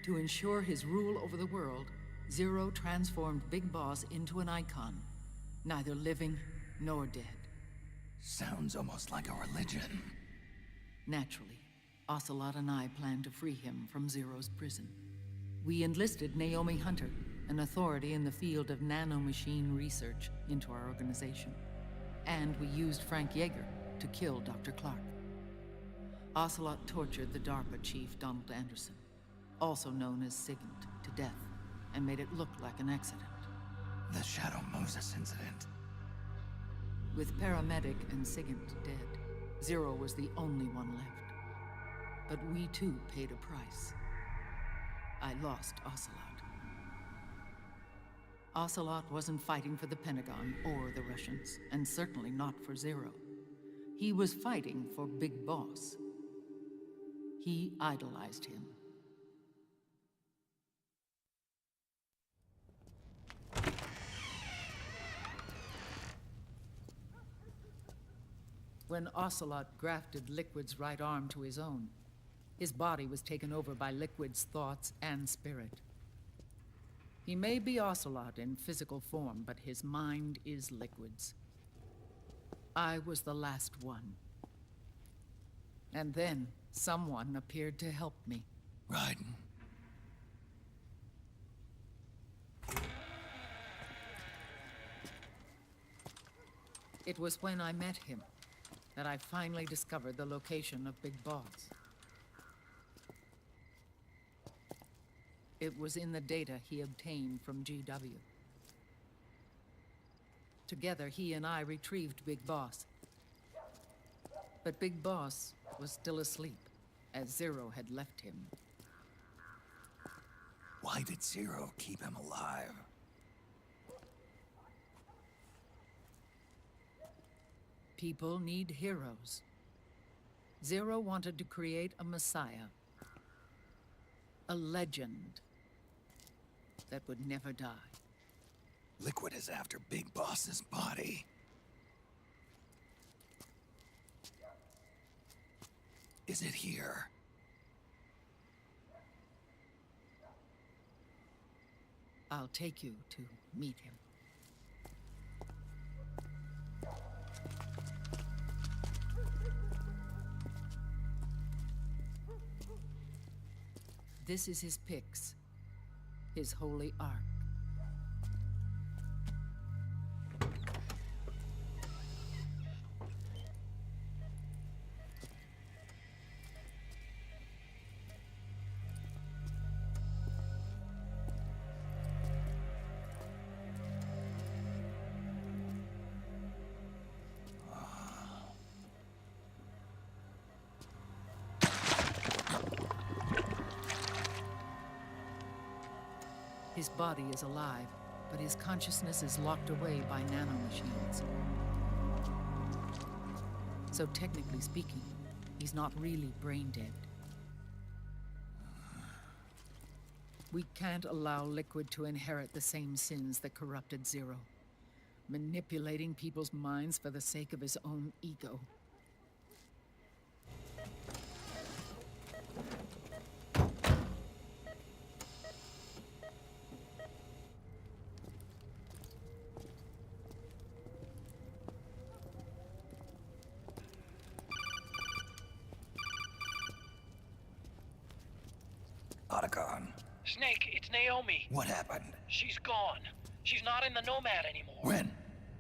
to ensure his rule over the world, Zero transformed Big Boss into an icon, neither living nor dead.
Sounds almost like a religion.
Naturally, Ocelot and I plan to free him from Zero's prison. We enlisted Naomi Hunter, an authority in the field of nanomachine research, into our organization. And we used Frank Yeager to kill Dr. Clark. Ocelot tortured the DARPA chief, Donald Anderson, also known as Sigint, to death, and made it look like an accident.
The Shadow Moses incident.
With Paramedic and Sigint dead, Zero was the only one left. But we too paid a price. I lost Ocelot. Ocelot wasn't fighting for the Pentagon or the Russians, and certainly not for Zero. He was fighting for Big Boss. He idolized him. When Ocelot grafted Liquid's right arm to his own, his body was taken over by Liquid's thoughts and spirit. He may be Ocelot in physical form, but his mind is Liquid's. I was the last one. And then someone appeared to help me.
Raiden.
It was when I met him that I finally discovered the location of Big Boss. It was in the data he obtained from GW. Together, he and I retrieved Big Boss. But Big Boss was still asleep, as Zero had left him.
Why did Zero keep him alive?
People need heroes. Zero wanted to create a messiah. A legend that would never die.
Liquid is after Big Boss's body. Is it here?
I'll take you to meet him. This is his pyx, his holy ark. His body is alive, but his consciousness is locked away by nanomachines. So technically speaking, he's not really brain dead. We can't allow Liquid to inherit the same sins that corrupted Zero, manipulating people's minds for the sake of his own ego.
Snake, it's Naomi.
What happened?
She's gone. She's not in the Nomad anymore.
When?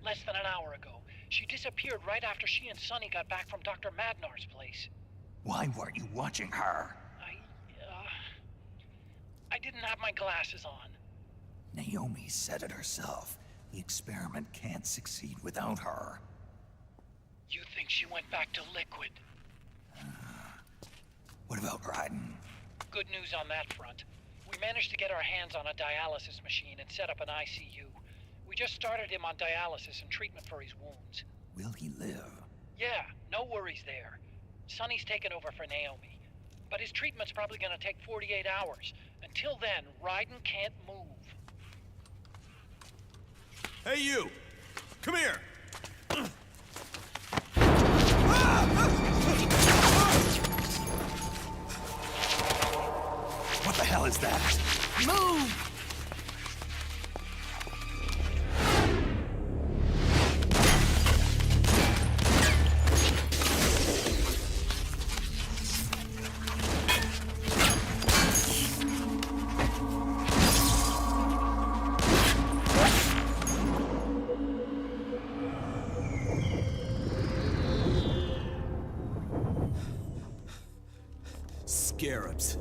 Less than an hour ago. She disappeared right after she and Sonny got back from Dr. Madnar's place.
Why weren't you watching her?
I didn't have my glasses on.
Naomi said it herself. The experiment can't succeed without her.
You think she went back to Liquid?
What about Raiden?
Good news on that front. We managed to get our hands on a dialysis machine and set up an ICU. We just started him on dialysis and treatment for his wounds.
Will he live?
Yeah, no worries there. Sonny's taken over for Naomi. But his treatment's probably gonna take 48 hours. Until then, Raiden can't move.
Hey, you! Come here!
What the hell is that?
Move!
Scarabs.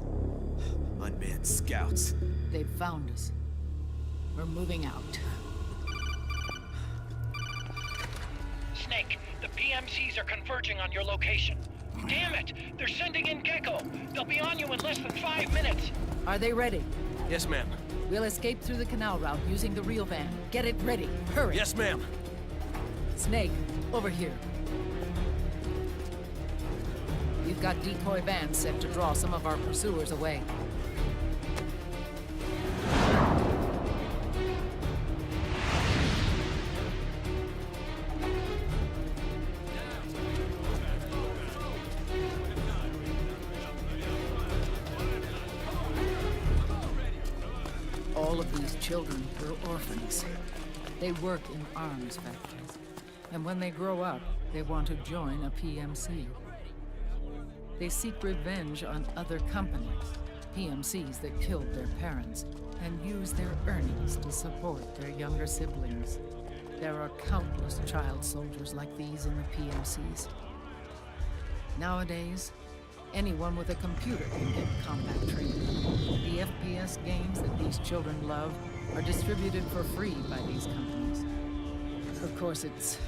Unmanned scouts.
They've found us. We're moving out.
Snake, the PMCs are converging on your location. Damn it! They're sending in Gecko! They'll be on you in less than 5 minutes!
Are they ready?
Yes, ma'am.
We'll escape through the canal route using the real van. Get it ready. Hurry!
Yes, ma'am.
Snake, over here. We've got decoy vans set to draw some of our pursuers away. All of these children were orphans. They work in arms factories. And when they grow up, they want to join a PMC. They seek revenge on other companies, PMCs that killed their parents, and use their earnings to support their younger siblings. There are countless child soldiers like these in the PMCs. Nowadays, anyone with a computer can get combat training. The FPS games that these children love are distributed for free by these companies. Of course, it's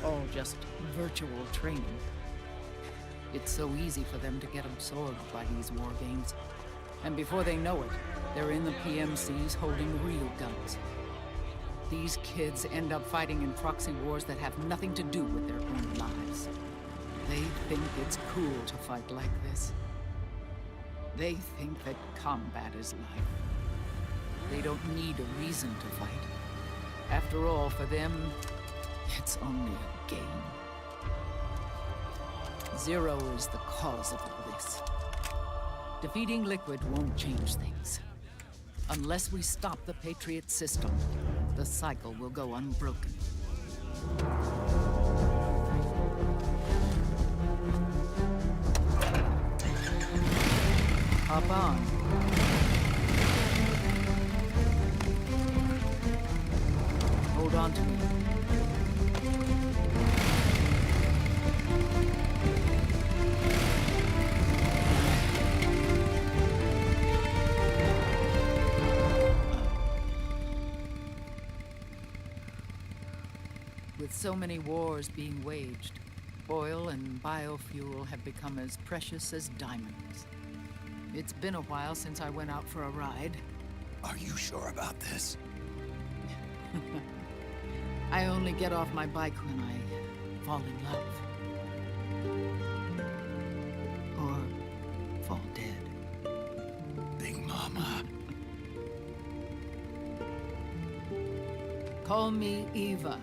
all just virtual training. It's so easy for them to get absorbed by these war games. And before they know it, they're in the PMCs holding real guns. These kids end up fighting in proxy wars that have nothing to do with their own lives. They think it's cool to fight like this. They think that combat is life. They don't need a reason to fight. After all, for them, it's only a game. Zero is the cause of all this. Defeating Liquid won't change things. Unless we stop the Patriot system, the cycle will go unbroken. Hop on. Hold on to me. With so many wars being waged, oil and biofuel have become as precious as diamonds. It's been a while since I went out for a ride.
Are you sure about this?
I only get off my bike when I fall in love. Or fall dead.
Big Mama.
Call me Eva.